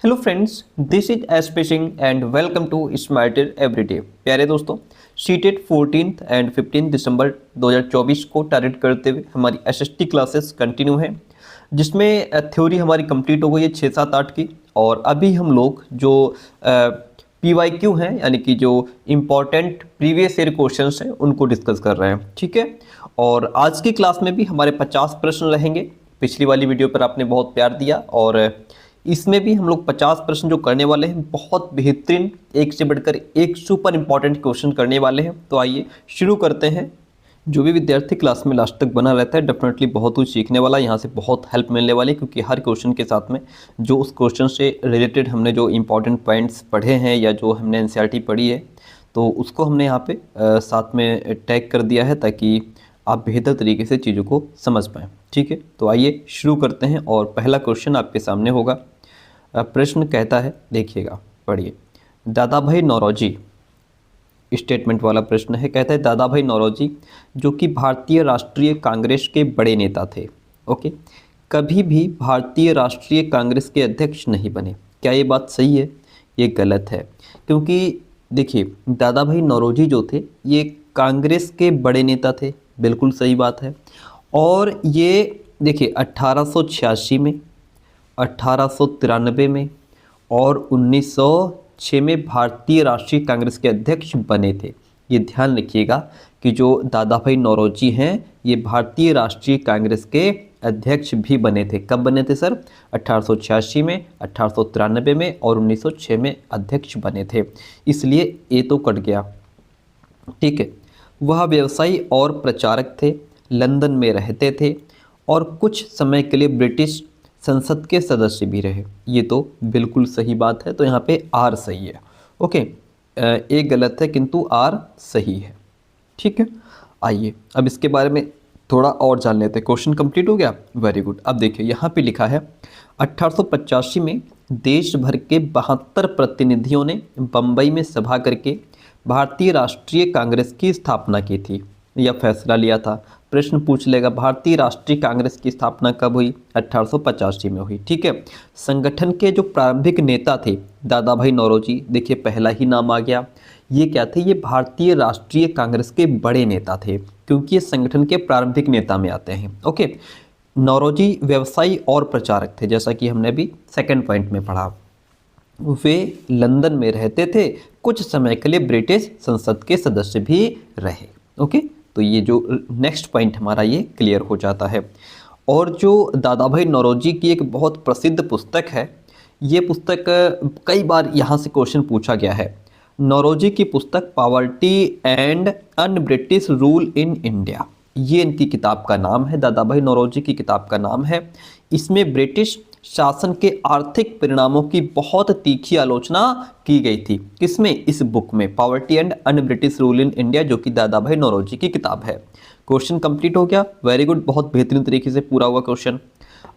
Hello friends, this is S fishing and welcome to smarter everyday. प्यारे दोस्तों, CTET 14 and 15 दिसंबर 2024 को target करते हुए हमारी एसएसटी क्लासेस कंटिन्यू हैं, जिसमें थ्योरी हमारी कंप्लीट हो गई है 6, 7, 8 की। और अभी हम लोग जो पीवाईक्यू हैं, यानी कि जो इम्पॉर्टेंट प्रीवियस ईयर क्वेश्चंस हैं, उनको डिस्कस कर रहे हैं। ठीक है, और आज की क्लास में भी हमारे 50 प्रश्न रहेंगे। पिछली वाली वीडियो पर आपने बहुत प्यार दिया और इसमें भी हम लोग 50 प्रश्न जो करने वाले हैं, बहुत बेहतरीन, एक से बढ़कर एक सुपर इंपॉर्टेंट क्वेश्चन करने वाले हैं। तो आइए शुरू करते हैं। जो भी विद्यार्थी क्लास में लास्ट तक बना रहता है, डेफिनेटली बहुत कुछ सीखने वाला, यहाँ से बहुत हेल्प मिलने वाली है, क्योंकि हर क्वेश्चन के साथ में जो उस क्वेश्चन से रिलेटेड हमने जो इंपॉर्टेंट पॉइंट्स पढ़े हैं या जो हमने एनसीईआरटी पढ़ी है, तो उसको हमने यहाँ पे साथ में टैग कर दिया है, ताकि आप बेहतर तरीके से चीज़ों को समझ पाएँ। ठीक है, तो आइए शुरू करते हैं। और पहला क्वेश्चन आपके सामने होगा। प्रश्न कहता है, देखिएगा, पढ़िए। दादा भाई नौरोजी, स्टेटमेंट वाला प्रश्न है। कहता है दादा भाई नौरोजी जो कि भारतीय राष्ट्रीय कांग्रेस के बड़े नेता थे, ओके, कभी भी भारतीय राष्ट्रीय कांग्रेस के अध्यक्ष नहीं बने। क्या ये बात सही है? ये गलत है, क्योंकि देखिए, दादा भाई नौरोजी जो थे ये कांग्रेस के बड़े नेता थे, बिल्कुल सही बात है। और ये देखिए 1886 में, 1893 में और 1906 में भारतीय राष्ट्रीय कांग्रेस के अध्यक्ष बने थे। ये ध्यान रखिएगा कि जो दादा भाई नौरोजी हैं, ये भारतीय राष्ट्रीय कांग्रेस के अध्यक्ष भी बने थे। कब बने थे सर? 1886 में, 1893 में और 1906 में अध्यक्ष बने थे। इसलिए ये तो कट गया। ठीक है, वह व्यवसायी और प्रचारक थे, लंदन में रहते थे और कुछ समय के लिए ब्रिटिश संसद के सदस्य भी रहे। ये तो बिल्कुल सही बात है, तो यहाँ पे आर सही है। ओके, एक गलत है किंतु आर सही है। ठीक है, आइए अब इसके बारे में थोड़ा और जान लेते हैं। क्वेश्चन कंप्लीट हो गया, वेरी गुड। अब देखिए यहाँ पे लिखा है 1885 में देश भर के 72 प्रतिनिधियों ने बम्बई में सभा करके भारतीय राष्ट्रीय कांग्रेस की स्थापना की थी, यह फैसला लिया था। प्रश्न पूछ लेगा, भारतीय राष्ट्रीय कांग्रेस की स्थापना कब हुई? 1885 में हुई। ठीक है, संगठन के जो प्रारंभिक नेता थे दादा भाई नौरोजी, देखिए पहला ही नाम आ गया। ये क्या थे? ये भारतीय राष्ट्रीय कांग्रेस के बड़े नेता थे, क्योंकि ये संगठन के प्रारंभिक नेता में आते हैं। ओके, नौरोजी व्यवसायी और प्रचारक थे, जैसा कि हमने अभी सेकेंड पॉइंट में पढ़ा। वे लंदन में रहते थे, कुछ समय के लिए ब्रिटिश संसद के सदस्य भी रहे। ओके, तो ये जो नेक्स्ट पॉइंट हमारा ये क्लियर हो जाता है। और जो दादा भाई नौरोजी की एक बहुत प्रसिद्ध पुस्तक है, ये पुस्तक कई बार यहाँ से क्वेश्चन पूछा गया है। नौरोजी की पुस्तक poverty and un British rule in India, ये इनकी किताब का नाम है, दादा भाई नौरोजी की किताब का नाम है। इसमें ब्रिटिश शासन के आर्थिक परिणामों की बहुत तीखी आलोचना की गई थी। किसमें? इस बुक में, poverty and un British rule in India, जो कि दादा भाई नौरोजी की किताब है। क्वेश्चन कंप्लीट हो गया, वेरी गुड, बहुत बेहतरीन तरीके से पूरा हुआ क्वेश्चन।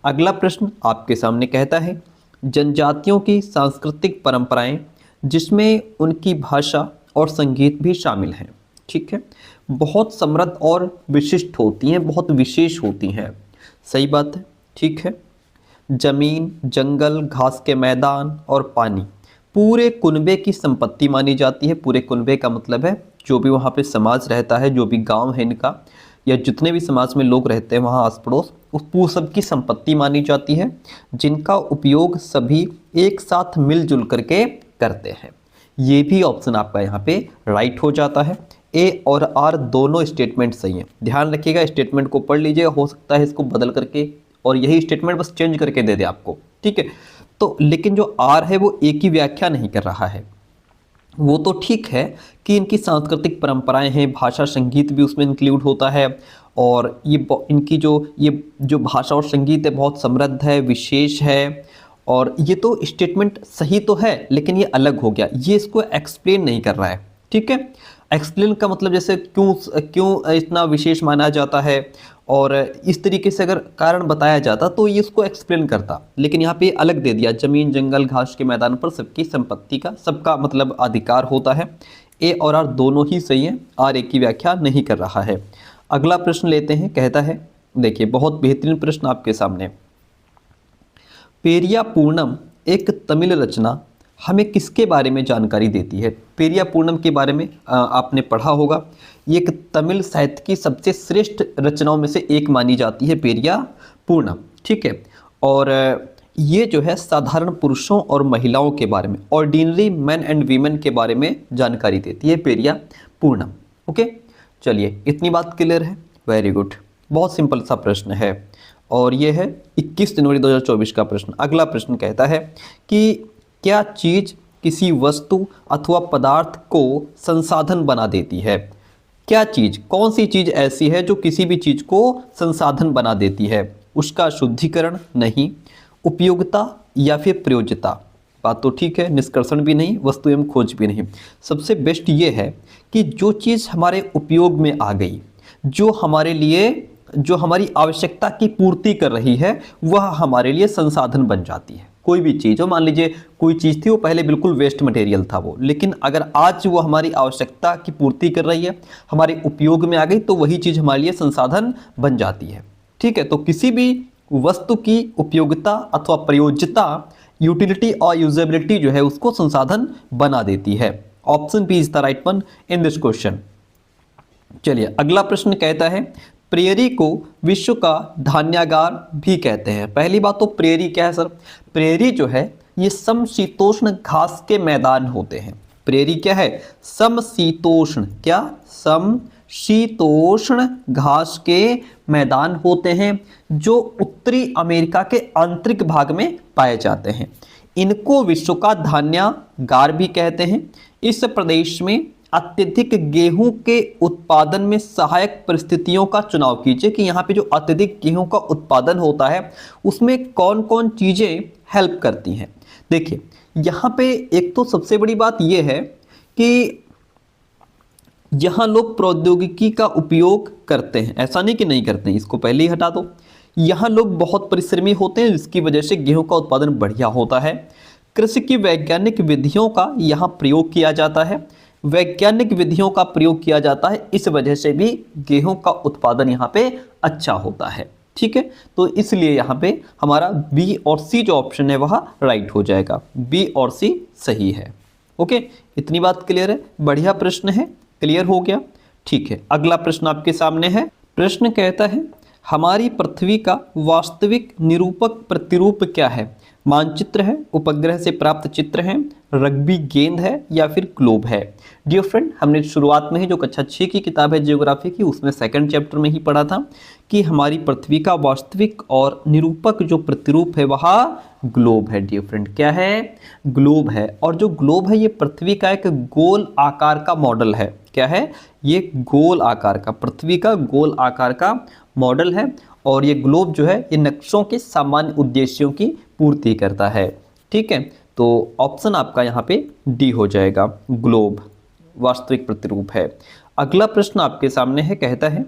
अगला प्रश्न आपके सामने कहता है, जनजातियों की सांस्कृतिक परंपराएं जिसमें उनकी भाषा और संगीत भी शामिल हैं, ठीक है, बहुत समृद्ध और विशिष्ट होती हैं, बहुत विशेष होती हैं। सही बात है, ठीक है। जमीन, जंगल, घास के मैदान और पानी पूरे कुनबे की संपत्ति मानी जाती है। पूरे कुनबे का मतलब है जो भी वहाँ पे समाज रहता है, जो भी गांव है इनका, या जितने भी समाज में लोग रहते हैं वहाँ आस पड़ोस, उस पूरे सब की संपत्ति मानी जाती है, जिनका उपयोग सभी एक साथ मिलजुल करके करते हैं। ये भी ऑप्शन आपका यहाँ पे राइट हो जाता है। ए और आर दोनों स्टेटमेंट सही हैं। ध्यान रखिएगा, स्टेटमेंट को पढ़ लीजिए, हो सकता है इसको बदल करके और यही स्टेटमेंट बस चेंज करके दे दे आपको। ठीक है, तो लेकिन जो आर है वो एक ही व्याख्या नहीं कर रहा है। वो तो ठीक है कि इनकी सांस्कृतिक परंपराएं हैं, भाषा संगीत भी उसमें इंक्लूड होता है, और इनकी जो भाषा और संगीत है बहुत समृद्ध है, विशेष है, और ये तो स्टेटमेंट सही तो है, लेकिन ये अलग हो गया, ये इसको एक्सप्लेन नहीं कर रहा है। ठीक है, एक्सप्लेन का मतलब जैसे क्यों इतना विशेष माना जाता है, और इस तरीके से अगर कारण बताया जाता तो ये इसको एक्सप्लेन करता, लेकिन यहाँ पे अलग दे दिया, जमीन, जंगल, घास के मैदान पर सबकी संपत्ति का, सबका मतलब अधिकार होता है। ए और आर दोनों ही सही हैं, आर एक की व्याख्या नहीं कर रहा है। अगला प्रश्न लेते हैं, कहता है, देखिए बहुत बेहतरीन प्रश्न आपके सामने। पेरिया पूर्णम एक तमिल रचना हमें किसके बारे में जानकारी देती है? पेरिया पूर्णम के बारे में आपने पढ़ा होगा। ये एक तमिल साहित्य की सबसे श्रेष्ठ रचनाओं में से एक मानी जाती है पेरिया पूर्णम, ठीक है। और ये जो है साधारण पुरुषों और महिलाओं के बारे में, ऑर्डिनरी मैन एंड वीमेन के बारे में जानकारी देती है पेरिया पूर्णम। ओके, चलिए इतनी बात क्लियर है। वेरी गुड, बहुत सिंपल सा प्रश्न है और ये है 21 जनवरी 2024 का प्रश्न। अगला प्रश्न कहता है कि क्या चीज़ किसी वस्तु अथवा पदार्थ को संसाधन बना देती है? क्या चीज़, कौन सी चीज़ ऐसी है जो किसी भी चीज़ को संसाधन बना देती है? उसका शुद्धिकरण नहीं, उपयोगिता या फिर प्रयोज्यता। बात तो ठीक है, निष्कर्षण भी नहीं, वस्तु एवं खोज भी नहीं। सबसे बेस्ट ये है कि जो चीज़ हमारे उपयोग में आ गई, जो हमारे लिए, जो हमारी आवश्यकता की पूर्ति कर रही है, वह हमारे लिए संसाधन बन जाती है। कोई भी चीज़ हो, मान लीजिए कोई चीज़ थी वो पहले बिल्कुल वेस्ट मटेरियल था वो, लेकिन अगर आज वो हमारी आवश्यकता की पूर्ति कर रही है, हमारे उपयोग में आ गई, तो वही चीज़ हमारे लिए संसाधन बन जाती है। ठीक है, तो किसी भी वस्तु की उपयोगिता अथवा प्रयोज्यता, यूटिलिटी और यूजेबिलिटी जो है उसको संसाधन बना देती है। Option B is the right one in this question. चलिए अगला प्रश्न कहता है, प्रेयरी को विश्व का धान्यागार भी कहते हैं। पहली बात तो प्रेयरी क्या है सर? प्रेयरी जो है ये समशीतोष्ण घास के मैदान होते हैं। प्रेयरी क्या है? समशीतोष्ण, क्या? समशीतोष्ण घास के मैदान होते हैं जो उत्तरी अमेरिका के आंतरिक भाग में पाए जाते हैं। इनको विश्व का धान्यागार भी कहते हैं। इस प्रदेश में अत्यधिक गेहूं के उत्पादन में सहायक परिस्थितियों का चुनाव कीजिए कि यहाँ पे जो अत्यधिक गेहूं का उत्पादन होता है उसमें कौन कौन चीज़ें हेल्प करती हैं। देखिए यहाँ पे एक तो सबसे बड़ी बात यह है कि यहाँ लोग प्रौद्योगिकी का उपयोग करते हैं, ऐसा नहीं कि नहीं करते हैं, इसको पहले ही हटा दो। यहाँ लोग बहुत परिश्रमी होते हैं जिसकी वजह से गेहूं का उत्पादन बढ़िया होता है। कृषि की वैज्ञानिक विधियों का यहाँ प्रयोग किया जाता है, वैज्ञानिक विधियों का प्रयोग किया जाता है, इस वजह से भी गेहूं का उत्पादन यहाँ पे अच्छा होता है। ठीक है, तो इसलिए यहाँ पे हमारा बी और सी जो ऑप्शन है वह राइट हो जाएगा। बी और सी सही है। ओके, इतनी बात क्लियर है? बढ़िया प्रश्न है, क्लियर हो गया। ठीक है, अगला प्रश्न आपके सामने है। प्रश्न कहता है, हमारी पृथ्वी का वास्तविक निरूपक प्रतिरूप क्या है? मानचित्र है, उपग्रह से प्राप्त चित्र है, रग्बी गेंद है या फिर ग्लोब है? डियर फ्रेंड, हमने शुरुआत में ही जो कक्षा 6 की किताब है ज्योग्राफी की, उसमें सेकंड चैप्टर में ही पढ़ा था कि हमारी पृथ्वी का वास्तविक और निरूपक जो प्रतिरूप है वह ग्लोब है। डियर फ्रेंड, क्या है? ग्लोब है। और जो ग्लोब है ये पृथ्वी का एक गोल आकार का मॉडल है। क्या है? ये गोल आकार का, पृथ्वी का गोल आकार का मॉडल है। और ये ग्लोब जो है ये नक्शों के सामान्य उद्देश्यों की पूर्ति करता है। ठीक है, तो ऑप्शन आपका यहाँ पे डी हो जाएगा, ग्लोब वास्तविक प्रतिरूप है। अगला प्रश्न आपके सामने है, कहता है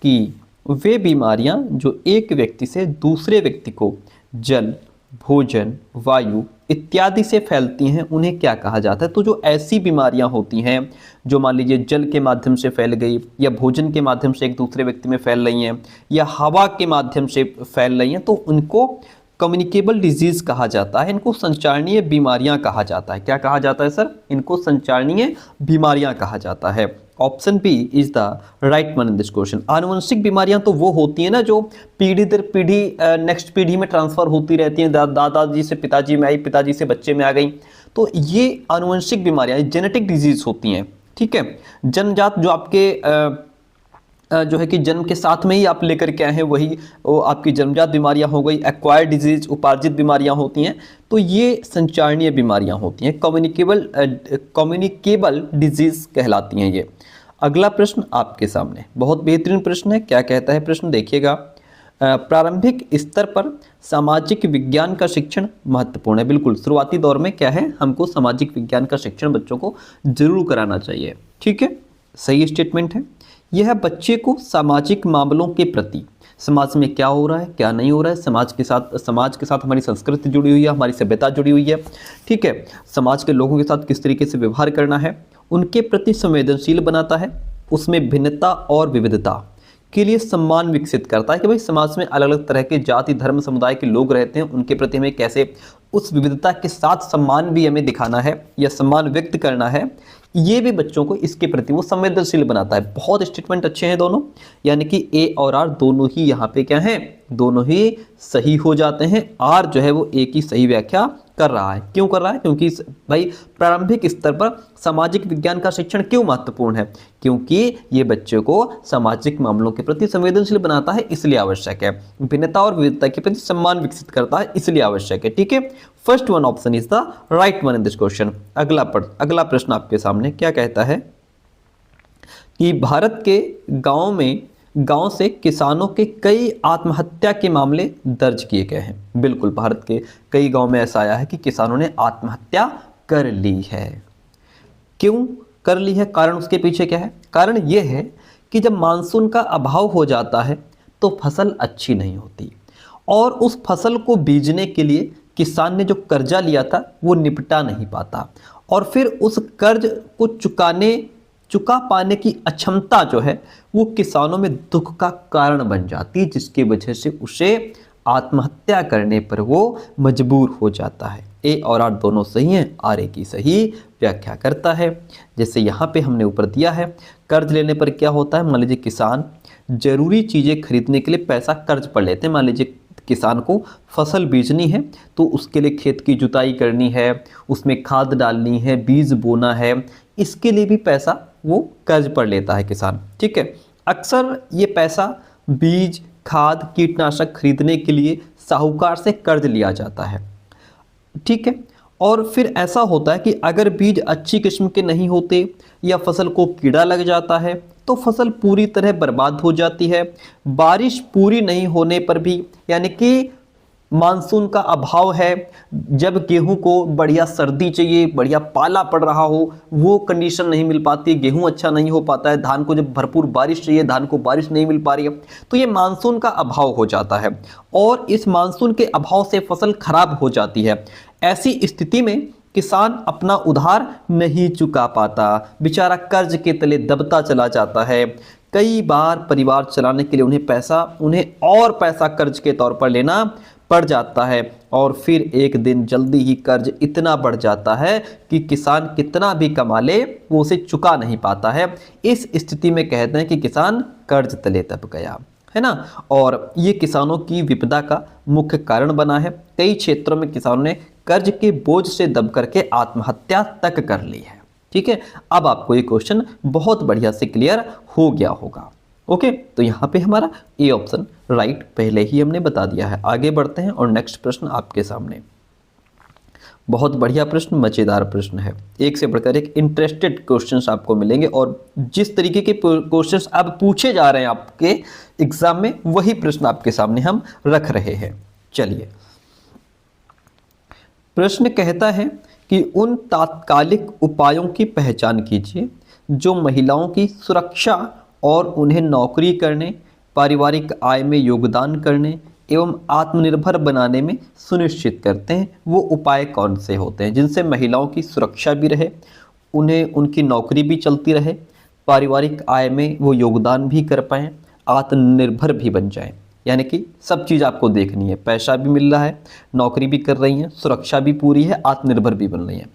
कि वे बीमारियां जो एक व्यक्ति से दूसरे व्यक्ति को जल, भोजन, वायु इत्यादि से फैलती हैं उन्हें क्या कहा जाता है? तो जो ऐसी बीमारियां होती हैं जो मान लीजिए जल के माध्यम से फैल गई, या भोजन के माध्यम से एक दूसरे व्यक्ति में फैल रही हैं, या हवा के माध्यम से फैल रही हैं, तो उनको कम्युनिकेबल डिजीज़ कहा जाता है, इनको संचारणीय बीमारियां कहा जाता है। क्या कहा जाता है सर? इनको संचारणीय बीमारियां कहा जाता है। Option B is the right one in this question. आनुवंशिक बीमारियां तो वो होती हैं ना जो पीढ़ी दर पीढ़ी नेक्स्ट पीढ़ी में ट्रांसफर होती रहती हैं, दादाजी से पिताजी में आई, पिताजी से बच्चे में आ गई, तो ये आनुवंशिक बीमारियां जेनेटिक डिजीज होती हैं। ठीक है, जन्मजात जो आपके जो है कि जन्म के साथ में ही आप लेकर के आए हैं वही वो आपकी जन्मजात बीमारियां हो गई। एक्वायर्ड डिजीज, उपार्जित बीमारियां होती हैं, तो ये संचारणीय बीमारियां होती हैं, कम्युनिकेबल डिजीज कहलाती हैं ये। अगला प्रश्न आपके सामने बहुत बेहतरीन प्रश्न है। क्या कहता है प्रश्न? देखिएगा, प्रारंभिक स्तर पर सामाजिक विज्ञान का शिक्षण महत्वपूर्ण है। बिल्कुल, शुरुआती दौर में क्या है, हमको सामाजिक विज्ञान का शिक्षण बच्चों को जरूर कराना चाहिए। ठीक है, सही स्टेटमेंट है। यह बच्चे को सामाजिक मामलों के प्रति, समाज में क्या हो रहा है क्या नहीं हो रहा है, समाज के साथ हमारी संस्कृति जुड़ी हुई है, हमारी सभ्यता जुड़ी हुई है। ठीक है, समाज के लोगों के साथ किस तरीके से व्यवहार करना है, उनके प्रति संवेदनशील बनाता है। उसमें भिन्नता और विविधता के लिए सम्मान विकसित करता है कि भाई समाज में अलग अलग तरह के जाति धर्म समुदाय के लोग रहते हैं, उनके प्रति हमें कैसे उस विविधता के साथ सम्मान भी हमें दिखाना है या सम्मान व्यक्त करना है, ये भी बच्चों को इसके प्रति वो संवेदनशील बनाता है। बहुत स्टेटमेंट अच्छे हैं दोनों, यानी कि ए और आर दोनों ही यहाँ पे क्या हैं, दोनों ही सही हो जाते हैं। आर जो है वो ए की सही व्याख्या कर रहा है। क्यों कर रहा है? क्योंकि भाई प्रारंभिक स्तर पर सामाजिक विज्ञान का शिक्षण क्यों महत्वपूर्ण है? क्योंकि ये बच्चे को सामाजिक मामलों के प्रति संवेदनशील बनाता है, इसलिए आवश्यक है। भिन्नता और विविधता के प्रति सम्मान विकसित करता है, इसलिए आवश्यक है। ठीक है, first one option is the right one in this question. अगला प्रश्न आपके सामने क्या कहता है कि भारत के गांव से किसानों के कई आत्महत्या के मामले दर्ज किए गए हैं। बिल्कुल, भारत के कई गांव में ऐसा आया है कि किसानों ने आत्महत्या कर ली है। क्यों कर ली है? कारण उसके पीछे क्या है? कारण यह है कि जब मानसून का अभाव हो जाता है तो फसल अच्छी नहीं होती, और उस फसल को बीजने के लिए किसान ने जो कर्जा लिया था वो निपटा नहीं पाता, और फिर उस कर्ज को चुका पाने की अक्षमता जो है वो किसानों में दुख का कारण बन जाती है, जिसकी वजह से उसे आत्महत्या करने पर वो मजबूर हो जाता है। ए और आर दोनों सही हैं, आर ए की सही व्याख्या करता है। जैसे यहाँ पे हमने ऊपर दिया है, कर्ज लेने पर क्या होता है, मान लीजिए किसान जरूरी चीज़ें खरीदने के लिए पैसा कर्ज पर लेते हैं। मान लीजिए किसान को फसल बीजनी है तो उसके लिए खेत की जुताई करनी है, उसमें खाद डालनी है, बीज बोना है, इसके लिए भी पैसा वो कर्ज पर लेता है किसान। ठीक है, अक्सर ये पैसा बीज खाद कीटनाशक खरीदने के लिए साहूकार से कर्ज लिया जाता है। ठीक है, और फिर ऐसा होता है कि अगर बीज अच्छी किस्म के नहीं होते या फसल को कीड़ा लग जाता है तो फसल पूरी तरह बर्बाद हो जाती है। बारिश पूरी नहीं होने पर भी, यानी कि मानसून का अभाव है, जब गेहूं को बढ़िया सर्दी चाहिए, बढ़िया पाला पड़ रहा हो, वो कंडीशन नहीं मिल पाती, गेहूं अच्छा नहीं हो पाता है। धान को जब भरपूर बारिश चाहिए, धान को बारिश नहीं मिल पा रही है, तो ये मानसून का अभाव हो जाता है, और इस मानसून के अभाव से फसल खराब हो जाती है। ऐसी स्थिति में किसान अपना उधार नहीं चुका पाता, बेचारा कर्ज के तले दबता चला जाता है। कई बार परिवार चलाने के लिए उन्हें और पैसा कर्ज के तौर पर लेना पड़ जाता है, और फिर एक दिन जल्दी ही कर्ज इतना बढ़ जाता है कि किसान कितना भी कमा ले वो उसे चुका नहीं पाता है। इस स्थिति में कहते हैं कि किसान कर्ज तले दब गया, है ना। और ये किसानों की विपदा का मुख्य कारण बना है। कई क्षेत्रों में किसानों ने कर्ज के बोझ से दब करके आत्महत्या तक कर ली है। ठीक है, अब आपको ये क्वेश्चन बहुत बढ़िया से क्लियर हो गया होगा। ओके, तो यहाँ पे हमारा ए ऑप्शन राइट पहले ही हमने बता दिया है। आगे बढ़ते हैं और नेक्स्ट प्रश्न आपके सामने। बहुत बढ़िया प्रश्न, मज़ेदार प्रश्न है, एक से बढ़कर एक इंटरेस्टेड क्वेश्चंस आपको मिलेंगे, और जिस तरीके के क्वेश्चंस अब पूछे जा रहे हैं आपके एग्जाम में वही प्रश्न आपके सामने हम रख रहे हैं। चलिए, प्रश्न कहता है कि उन तात्कालिक उपायों की पहचान कीजिए जो महिलाओं की सुरक्षा और उन्हें नौकरी करने, पारिवारिक आय में योगदान करने एवं आत्मनिर्भर बनाने में सुनिश्चित करते हैं। वो उपाय कौन से होते हैं जिनसे महिलाओं की सुरक्षा भी रहे, उन्हें उनकी नौकरी भी चलती रहे, पारिवारिक आय में वो योगदान भी कर पाएँ, आत्मनिर्भर भी बन जाएं। यानी कि सब चीज़ आपको देखनी है, पैसा भी मिल रहा है, नौकरी भी कर रही हैं, सुरक्षा भी पूरी है, आत्मनिर्भर भी बन रही हैं।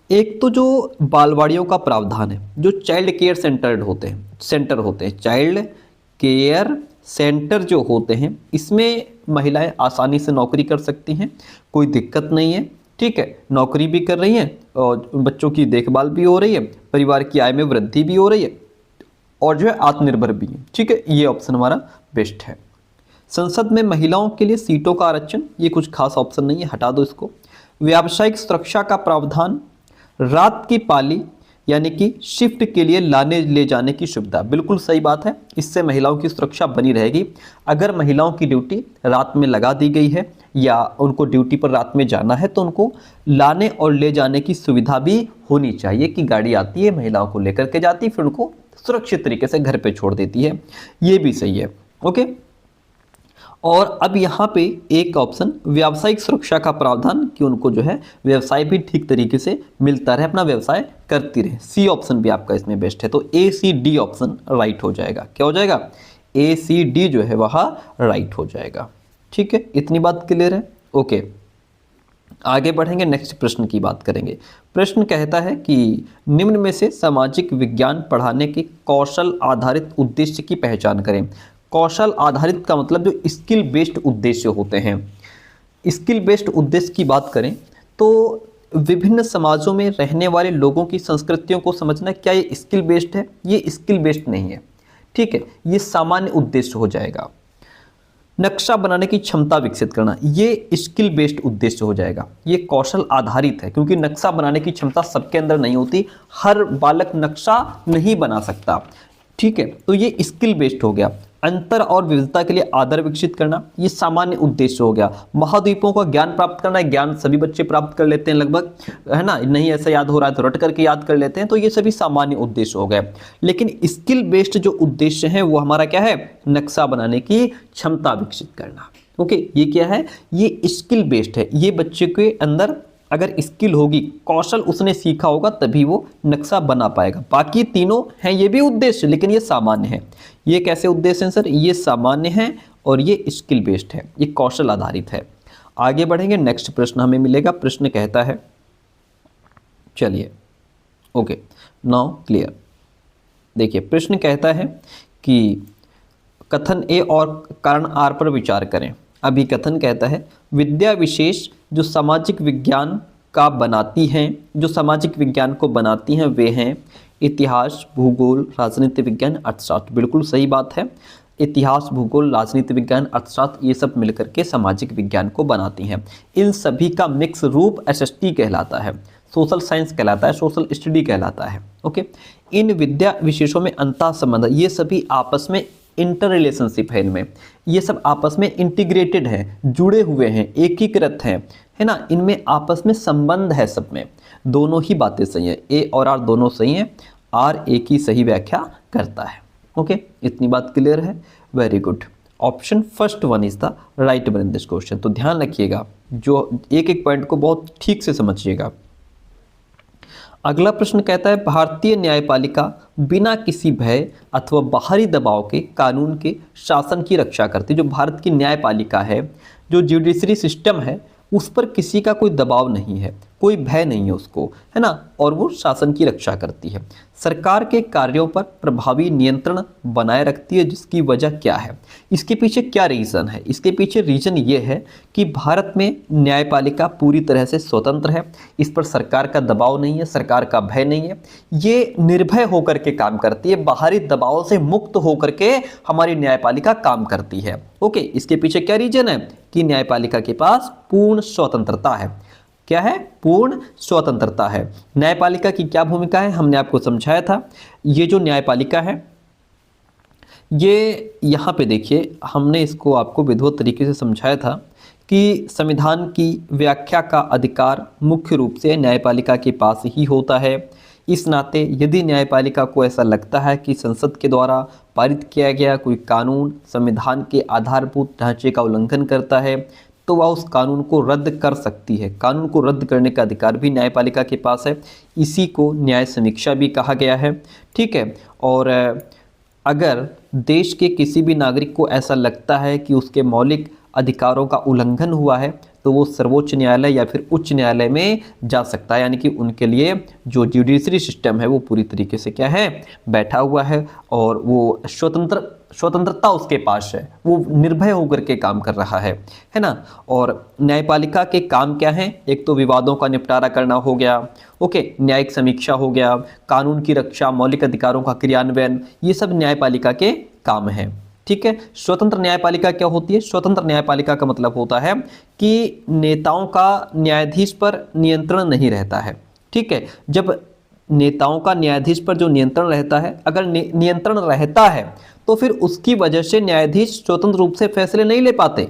एक तो जो बालवाड़ियों का प्रावधान है, जो चाइल्ड केयर सेंटर होते हैं, चाइल्ड केयर सेंटर जो होते हैं, इसमें महिलाएं आसानी से नौकरी कर सकती हैं, कोई दिक्कत नहीं है। ठीक है, नौकरी भी कर रही हैं और बच्चों की देखभाल भी हो रही है, परिवार की आय में वृद्धि भी हो रही है, और जो है आत्मनिर्भर भी है। ठीक है, ये ऑप्शन हमारा बेस्ट है। संसद में महिलाओं के लिए सीटों का आरक्षण, ये कुछ खास ऑप्शन नहीं है, हटा दो इसको। व्यावसायिक सुरक्षा का प्रावधान, रात की पाली यानी कि शिफ्ट के लिए लाने ले जाने की सुविधा, बिल्कुल सही बात है, इससे महिलाओं की सुरक्षा बनी रहेगी। अगर महिलाओं की ड्यूटी रात में लगा दी गई है या उनको ड्यूटी पर रात में जाना है तो उनको लाने और ले जाने की सुविधा भी होनी चाहिए कि गाड़ी आती है, महिलाओं को लेकर के जाती है, फिर उनको सुरक्षित तरीके से घर पे छोड़ देती है, ये भी सही है। ओके, और अब यहाँ पे एक ऑप्शन व्यावसायिक सुरक्षा का प्रावधान कि उनको जो है व्यवसाय भी ठीक तरीके से मिलता रहे, अपना व्यवसाय करती रहे। सी ऑप्शन भी आपका इसमें बेस्ट है, तो ए सी डी ऑप्शन राइट हो जाएगा। क्या हो जाएगा? ACD जो है वह राइट हो जाएगा। ठीक है, इतनी बात क्लियर है। ओके, आगे बढ़ेंगे, नेक्स्ट प्रश्न की बात करेंगे। प्रश्न कहता है कि निम्न में से सामाजिक विज्ञान पढ़ाने के कौशल आधारित उद्देश्य की पहचान करें। कौशल आधारित का मतलब जो स्किल बेस्ड उद्देश्य होते हैं। स्किल बेस्ड उद्देश्य की बात करें तो विभिन्न समाजों में रहने वाले लोगों की संस्कृतियों को समझना, क्या ये स्किल बेस्ड है? ये स्किल बेस्ड नहीं है। ठीक है, ये सामान्य उद्देश्य हो जाएगा। नक्शा बनाने की क्षमता विकसित करना, ये स्किल बेस्ड उद्देश्य हो जाएगा। ये कौशल आधारित है, क्योंकि नक्शा बनाने की क्षमता सबके अंदर नहीं होती, हर बालक नक्शा नहीं बना सकता। ठीक है, तो ये स्किल बेस्ड हो गया। अंतर और विविधता के लिए आदर विकसित करना, ये सामान्य उद्देश्य हो गया। महाद्वीपों का ज्ञान प्राप्त करना, ज्ञान सभी बच्चे प्राप्त कर लेते हैं लगभग, है ना, नहीं ऐसा याद हो रहा है तो रट करके याद कर लेते हैं, तो ये सभी सामान्य उद्देश्य हो गए। लेकिन स्किल बेस्ड जो उद्देश्य है वो हमारा क्या है? नक्शा बनाने की क्षमता विकसित करना। ओके, ये क्या है? ये स्किल बेस्ड है। ये बच्चे के अंदर अगर स्किल होगी, कौशल उसने सीखा होगा, तभी वो नक्शा बना पाएगा। बाकी तीनों हैं ये भी उद्देश्य, लेकिन ये सामान्य है। ये कैसे उद्देश्य हैं सर? ये सामान्य है और ये स्किल बेस्ड है, ये कौशल आधारित है। आगे बढ़ेंगे, नेक्स्ट प्रश्न हमें मिलेगा। प्रश्न कहता है, चलिए ओके नाउ क्लियर। देखिए प्रश्न कहता है कि कथन ए और कारण आर पर विचार करें। अभी कथन कहता है विद्या विशेष जो सामाजिक विज्ञान का बनाती हैं, जो सामाजिक विज्ञान को बनाती हैं वे हैं इतिहास, भूगोल, राजनीति विज्ञान, अर्थशास्त्र। बिल्कुल सही बात है। इतिहास, भूगोल, राजनीति विज्ञान, अर्थशास्त्र ये सब मिलकर के सामाजिक विज्ञान को बनाती हैं। इन सभी का मिक्स रूप SST कहलाता है, सोशल साइंस कहलाता है, सोशल स्टडी कहलाता है। ओके, इन विद्या विशेषों में अंतः संबंध, ये सभी आपस में इंटर रिलेशनशिप है, इनमें ये सब आपस में इंटीग्रेटेड हैं, जुड़े हुए हैं, एकीकृत हैं, है ना, इनमें आपस में संबंध है सब में। दोनों ही बातें सही है, ए और आर दोनों सही हैं, आर ए की सही व्याख्या करता है। ओके, इतनी बात क्लियर है, very good. Option first one is the right one in this question. तो ध्यान रखिएगा, जो एक एक पॉइंट को बहुत ठीक से समझिएगा। अगला प्रश्न कहता है भारतीय न्यायपालिका बिना किसी भय अथवा बाहरी दबाव के कानून के शासन की रक्षा करती है। जो भारत की न्यायपालिका है, जो जुडिशरी सिस्टम है, उस पर किसी का कोई दबाव नहीं है, कोई भय नहीं है उसको, है ना, और वो शासन की रक्षा करती है। सरकार के कार्यों पर प्रभावी नियंत्रण बनाए रखती है। जिसकी वजह क्या है? इसके पीछे क्या रीज़न है? इसके पीछे रीज़न ये है कि भारत में न्यायपालिका पूरी तरह से स्वतंत्र है, इस पर सरकार का दबाव नहीं है, सरकार का भय नहीं है, ये निर्भय होकर के काम करती है, बाहरी दबाव से मुक्त होकर के हमारी न्यायपालिका काम करती है। ओके, इसके पीछे क्या रीज़न है? कि न्यायपालिका के पास पूर्ण स्वतंत्रता है। क्या है? पूर्ण स्वतंत्रता है। न्यायपालिका की क्या भूमिका है हमने आपको समझाया था। ये जो न्यायपालिका है, ये यहाँ पे देखिए, हमने इसको आपको विधिवत तरीके से समझाया था कि संविधान की व्याख्या का अधिकार मुख्य रूप से न्यायपालिका के पास ही होता है। इस नाते यदि न्यायपालिका को ऐसा लगता है कि संसद के द्वारा पारित किया गया कोई कानून संविधान के आधारभूत ढांचे का उल्लंघन करता है, तो वह उस कानून को रद्द कर सकती है। कानून को रद्द करने का अधिकार भी न्यायपालिका के पास है। इसी को न्याय समीक्षा भी कहा गया है। ठीक है, और अगर देश के किसी भी नागरिक को ऐसा लगता है कि उसके मौलिक अधिकारों का उल्लंघन हुआ है, तो वो सर्वोच्च न्यायालय या फिर उच्च न्यायालय में जा सकता है। यानी कि उनके लिए जो जुडिशरी सिस्टम है वो पूरी तरीके से क्या है? बैठा हुआ है, और वो स्वतंत्रता उसके पास है, वो निर्भय होकर के काम कर रहा है ना। और न्यायपालिका के काम क्या हैं? एक तो विवादों का निपटारा करना हो गया, ओके, न्यायिक समीक्षा हो गया, कानून की रक्षा, मौलिक अधिकारों का क्रियान्वयन, ये सब न्यायपालिका के काम हैं। ठीक है, स्वतंत्र न्यायपालिका क्या होती है? स्वतंत्र न्यायपालिका का मतलब होता है कि नेताओं का न्यायाधीश पर नियंत्रण नहीं रहता है। ठीक है, जब नेताओं का न्यायाधीश पर जो नियंत्रण रहता है, अगर नियंत्रण रहता है तो फिर उसकी वजह से न्यायाधीश स्वतंत्र रूप से फैसले नहीं ले पाते।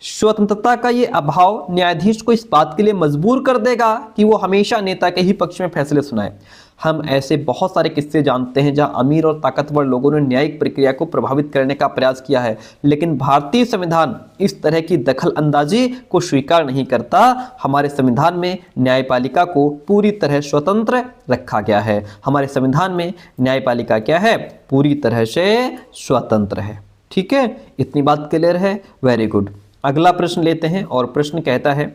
स्वतंत्रता का ये अभाव न्यायाधीश को इस बात के लिए मजबूर कर देगा कि वो हमेशा नेता के ही पक्ष में फैसले सुनाए। हम ऐसे बहुत सारे किस्से जानते हैं जहां अमीर और ताकतवर लोगों ने न्यायिक प्रक्रिया को प्रभावित करने का प्रयास किया है, लेकिन भारतीय संविधान इस तरह की दखल अंदाजी को स्वीकार नहीं करता। हमारे संविधान में न्यायपालिका को पूरी तरह स्वतंत्र रखा गया है। हमारे संविधान में न्यायपालिका क्या है? पूरी तरह से स्वतंत्र है। ठीक है, इतनी बात क्लियर है? Very good. अगला प्रश्न लेते हैं और प्रश्न कहता है,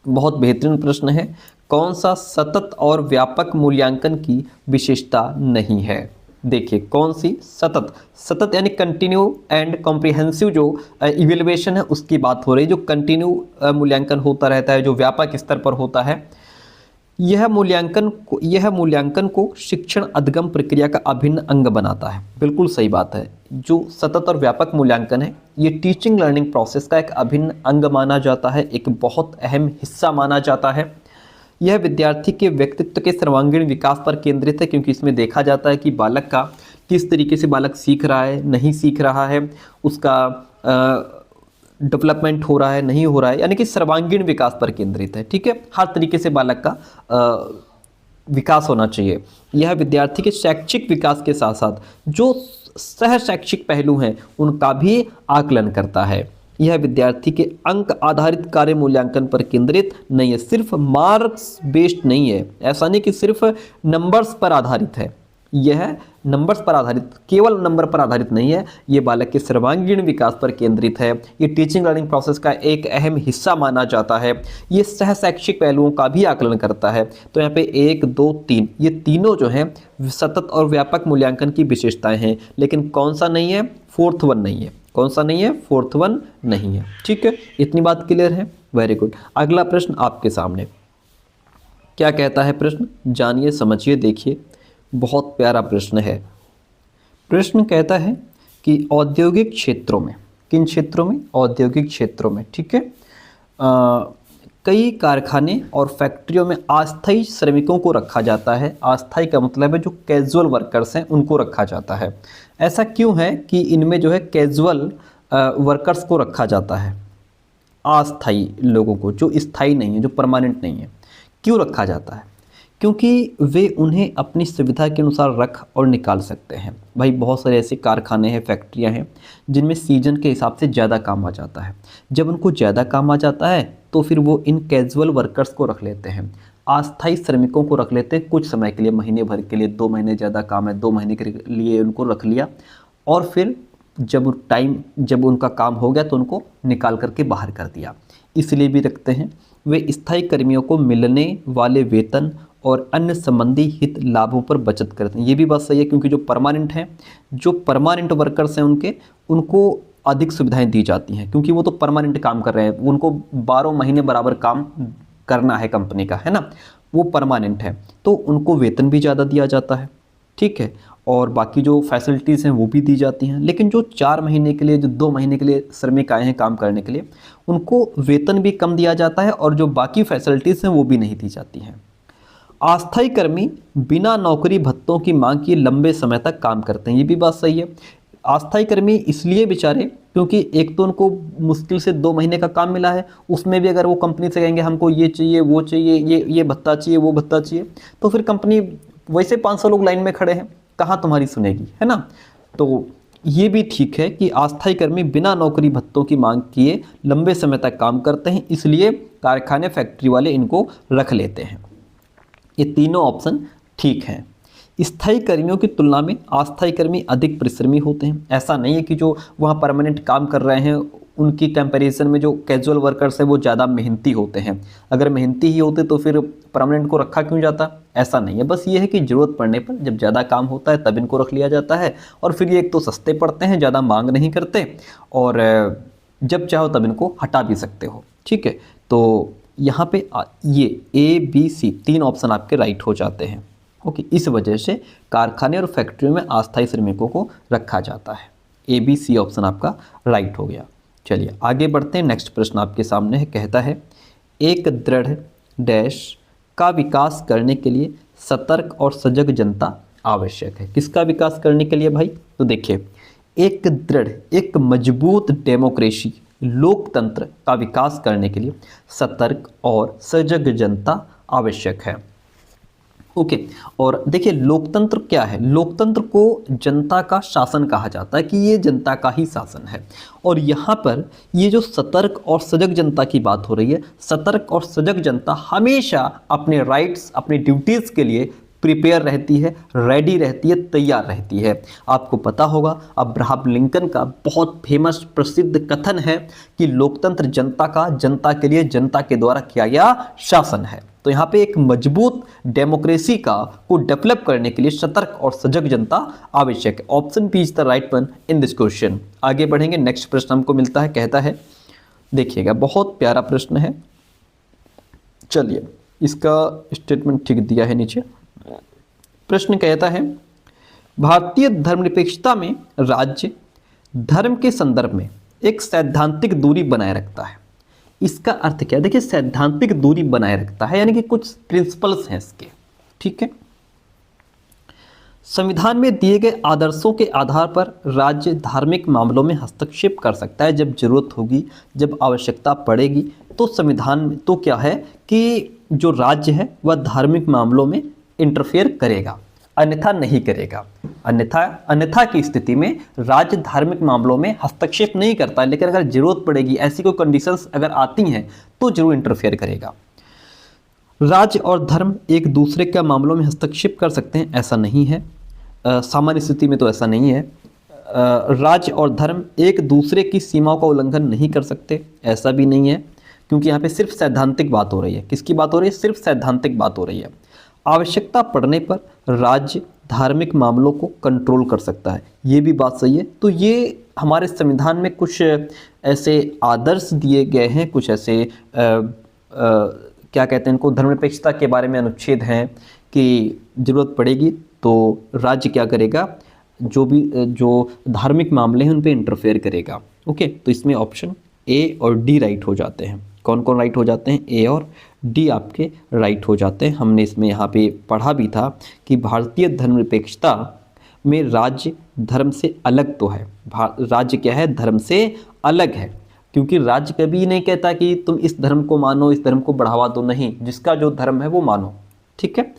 बहुत बेहतरीन प्रश्न है, कौन सा सतत और व्यापक मूल्यांकन की विशेषता नहीं है? देखिए कौन सी सतत, सतत यानी कंटिन्यू एंड कॉम्प्रिहेंसिव जो इवेल्युएशन है उसकी बात हो रही है, जो कंटिन्यू मूल्यांकन होता रहता है, जो व्यापक स्तर पर होता है। यह मूल्यांकन को शिक्षण अधिगम प्रक्रिया का अभिन्न अंग बनाता है। बिल्कुल सही बात है। जो सतत और व्यापक मूल्यांकन है ये टीचिंग लर्निंग प्रोसेस का एक अभिन्न अंग माना जाता है, एक बहुत अहम हिस्सा माना जाता है। यह विद्यार्थी के व्यक्तित्व के सर्वांगीण विकास पर केंद्रित है, क्योंकि इसमें देखा जाता है कि बालक का किस तरीके से बालक सीख रहा है, नहीं सीख रहा है, उसका डेवलपमेंट हो रहा है, नहीं हो रहा है, यानी कि सर्वांगीण विकास पर केंद्रित है। ठीक है, हर तरीके से बालक का विकास होना चाहिए। यह विद्यार्थी के शैक्षिक विकास के साथ साथ जो सह शैक्षिक पहलू हैं उनका भी आकलन करता है। यह विद्यार्थी के अंक आधारित कार्य मूल्यांकन पर केंद्रित नहीं है, सिर्फ मार्क्स बेस्ड नहीं है। ऐसा नहीं कि सिर्फ नंबर्स पर आधारित है, यह नंबर्स पर आधारित, केवल नंबर पर आधारित नहीं है, ये बालक के सर्वांगीण विकास पर केंद्रित है। ये टीचिंग लर्निंग प्रोसेस का एक अहम हिस्सा माना जाता है। ये सह शैक्षिक पहलुओं का भी आकलन करता है। तो यहाँ पे 1, 2, 3 ये तीनों जो हैं सतत और व्यापक मूल्यांकन की विशेषताएं हैं, लेकिन कौन सा नहीं है? फोर्थ वन नहीं है। कौन सा नहीं है? फोर्थ वन नहीं है। ठीक है, इतनी बात क्लियर है? Very good. अगला प्रश्न आपके सामने क्या कहता है? प्रश्न जानिए, समझिए, देखिए, बहुत प्यारा प्रश्न है। प्रश्न कहता है कि औद्योगिक क्षेत्रों में, किन क्षेत्रों में? औद्योगिक क्षेत्रों में। ठीक है, कई कारखाने और फैक्ट्रियों में अस्थायी श्रमिकों को रखा जाता है। अस्थायी का मतलब है जो कैजुअल वर्कर्स हैं उनको रखा जाता है। ऐसा क्यों है कि इनमें जो है कैजुअल वर्कर्स को रखा जाता है, अस्थायी लोगों को, जो स्थायी नहीं है, जो परमानेंट नहीं है? क्यों रखा जाता है? क्योंकि वे उन्हें अपनी सुविधा के अनुसार रख और निकाल सकते हैं। भाई बहुत सारे ऐसे कारखाने हैं, फैक्ट्रियां हैं जिनमें सीजन के हिसाब से ज़्यादा काम आ जाता है। जब उनको ज़्यादा काम आ जाता है तो फिर वो इन कैजुअल वर्कर्स को रख लेते हैं, अस्थायी श्रमिकों को रख लेते हैं कुछ समय के लिए, महीने भर के लिए, 2 महीने ज़्यादा काम है, 2 महीने के लिए उनको रख लिया, और फिर जब उनका काम हो गया तो उनको निकाल करके बाहर कर दिया। इसलिए भी रखते हैं। वे स्थायी कर्मियों को मिलने वाले वेतन और अन्य संबंधी हित लाभों पर बचत करते हैं। ये भी बात सही है, क्योंकि जो परमानेंट वर्कर्स हैं उनको अधिक सुविधाएं दी जाती हैं, क्योंकि वो तो परमानेंट काम कर रहे हैं, उनको 12 महीने बराबर काम करना है कंपनी का, है ना, वो परमानेंट है, तो उनको वेतन भी ज़्यादा दिया जाता है। ठीक है, और बाकी जो फैसिलिटीज़ हैं वो भी दी जाती हैं। लेकिन जो 4 महीने के लिए, जो 2 महीने के लिए श्रमिक आए हैं काम करने के लिए, उनको वेतन भी कम दिया जाता है और जो बाकी फैसिलिटीज़ हैं वो भी नहीं दी जाती हैं। अस्थायी कर्मी बिना नौकरी भत्तों की मांग किए लंबे समय तक काम करते हैं। ये भी बात सही है। अस्थायी कर्मी इसलिए बेचारे, क्योंकि एक तो उनको मुश्किल से 2 महीने का काम मिला है, उसमें भी अगर वो कंपनी से कहेंगे हमको ये चाहिए, वो चाहिए, ये भत्ता चाहिए, वो भत्ता चाहिए, तो फिर कंपनी, वैसे 500 लोग लाइन में खड़े हैं, कहाँ तुम्हारी सुनेगी, है ना। तो ये भी ठीक है कि अस्थायी कर्मी बिना नौकरी भत्तों की मांग किए लंबे समय तक काम करते हैं, इसलिए कारखाने फैक्ट्री वाले इनको रख लेते हैं। ये तीनों ऑप्शन ठीक हैं। स्थायी कर्मियों की तुलना में अस्थायी कर्मी अधिक परिश्रमी होते हैं। ऐसा नहीं है कि जो वहाँ परमानेंट काम कर रहे हैं उनकी कंपैरिजन में जो कैजुअल वर्कर्स हैं वो ज़्यादा मेहनती होते हैं। अगर मेहनती ही होते तो फिर परमानेंट को रखा क्यों जाता? ऐसा नहीं है। बस ये है कि ज़रूरत पड़ने पर जब ज़्यादा काम होता है तब इनको रख लिया जाता है, और फिर ये एक तो सस्ते पड़ते हैं, ज़्यादा मांग नहीं करते, और जब चाहो तब इनको हटा भी सकते हो। ठीक है, तो यहाँ पे ये ABC 3 ऑप्शन आपके राइट हो जाते हैं। ओके, इस वजह से कारखाने और फैक्ट्रियों में अस्थायी श्रमिकों को रखा जाता है। ABC ऑप्शन आपका राइट हो गया। चलिए आगे बढ़ते हैं। नेक्स्ट प्रश्न आपके सामने है, कहता है एक दृढ़ डैश का विकास करने के लिए सतर्क और सजग जनता आवश्यक है। किसका विकास करने के लिए भाई? तो देखिए, एक दृढ़, एक मजबूत डेमोक्रेसी, लोकतंत्र का विकास करने के लिए सतर्क और सजग जनता आवश्यक है। ओके। और देखिए लोकतंत्र क्या है, लोकतंत्र को जनता का शासन कहा जाता है कि ये जनता का ही शासन है। और यहाँ पर ये जो सतर्क और सजग जनता की बात हो रही है, सतर्क और सजग जनता हमेशा अपने राइट्स, अपनी ड्यूटीज़ के लिए प्रिपेयर रहती है, रेडी रहती है, तैयार रहती है। आपको पता होगा अब्राहम लिंकन का बहुत फेमस प्रसिद्ध कथन है कि लोकतंत्र जनता का, जनता के लिए, जनता के द्वारा किया गया शासन है। तो यहाँ पे एक मजबूत डेमोक्रेसी को डेवलप करने के लिए सतर्क और सजग जनता आवश्यक है। Option B is the right one in this question. आगे बढ़ेंगे, नेक्स्ट प्रश्न हमको मिलता है, कहता है, देखिएगा बहुत प्यारा प्रश्न है। चलिए इसका स्टेटमेंट ठीक दिया है नीचे। प्रश्न कहता है, भारतीय धर्मनिरपेक्षता में राज्य धर्म के संदर्भ में एक सैद्धांतिक दूरी बनाए रखता है। इसका अर्थ क्या है? देखिए सैद्धांतिक दूरी बनाए रखता है यानी कि कुछ प्रिंसिपल्स हैं इसके, ठीक है। संविधान में दिए गए आदर्शों के आधार पर राज्य धार्मिक मामलों में हस्तक्षेप कर सकता है जब जरूरत होगी, जब आवश्यकता पड़ेगी। तो संविधान में तो क्या है कि जो राज्य है वह धार्मिक मामलों में इंटरफेयर करेगा, अन्यथा नहीं करेगा। अन्यथा की स्थिति में राज्य धार्मिक मामलों में हस्तक्षेप नहीं करता है, लेकिन अगर जरूरत पड़ेगी, ऐसी कोई कंडीशंस अगर आती हैं तो जरूर इंटरफेयर करेगा। राज्य और धर्म एक दूसरे के मामलों में हस्तक्षेप कर सकते हैं, ऐसा नहीं है। सामान्य स्थिति में तो ऐसा नहीं है। राज्य और धर्म एक दूसरे की सीमाओं का उल्लंघन नहीं कर सकते, ऐसा भी नहीं है, क्योंकि यहाँ पे सिर्फ सैद्धांतिक बात हो रही है। किसकी बात हो रही है? सिर्फ सैद्धांतिक बात हो रही है। आवश्यकता पड़ने पर राज्य धार्मिक मामलों को कंट्रोल कर सकता है, ये भी बात सही है। तो ये हमारे संविधान में कुछ ऐसे आदर्श दिए गए हैं, कुछ ऐसे क्या कहते हैं इनको, धर्मनिरपेक्षता के बारे में अनुच्छेद हैं कि ज़रूरत पड़ेगी तो राज्य क्या करेगा, जो धार्मिक मामले हैं उन पे इंटरफेयर करेगा। ओके, तो इसमें ऑप्शन ए और डी राइट हो जाते हैं। कौन कौन राइट हो जाते हैं? ए और डी आपके राइट हो जाते हैं। हमने इसमें यहाँ पे पढ़ा भी था कि भारतीय धर्मनिरपेक्षता में राज्य धर्म से अलग तो है। राज्य क्या है? धर्म से अलग है, क्योंकि राज्य कभी नहीं कहता कि तुम इस धर्म को मानो, इस धर्म को बढ़ावा दो, नहीं, जिसका जो धर्म है वो मानो, ठीक है।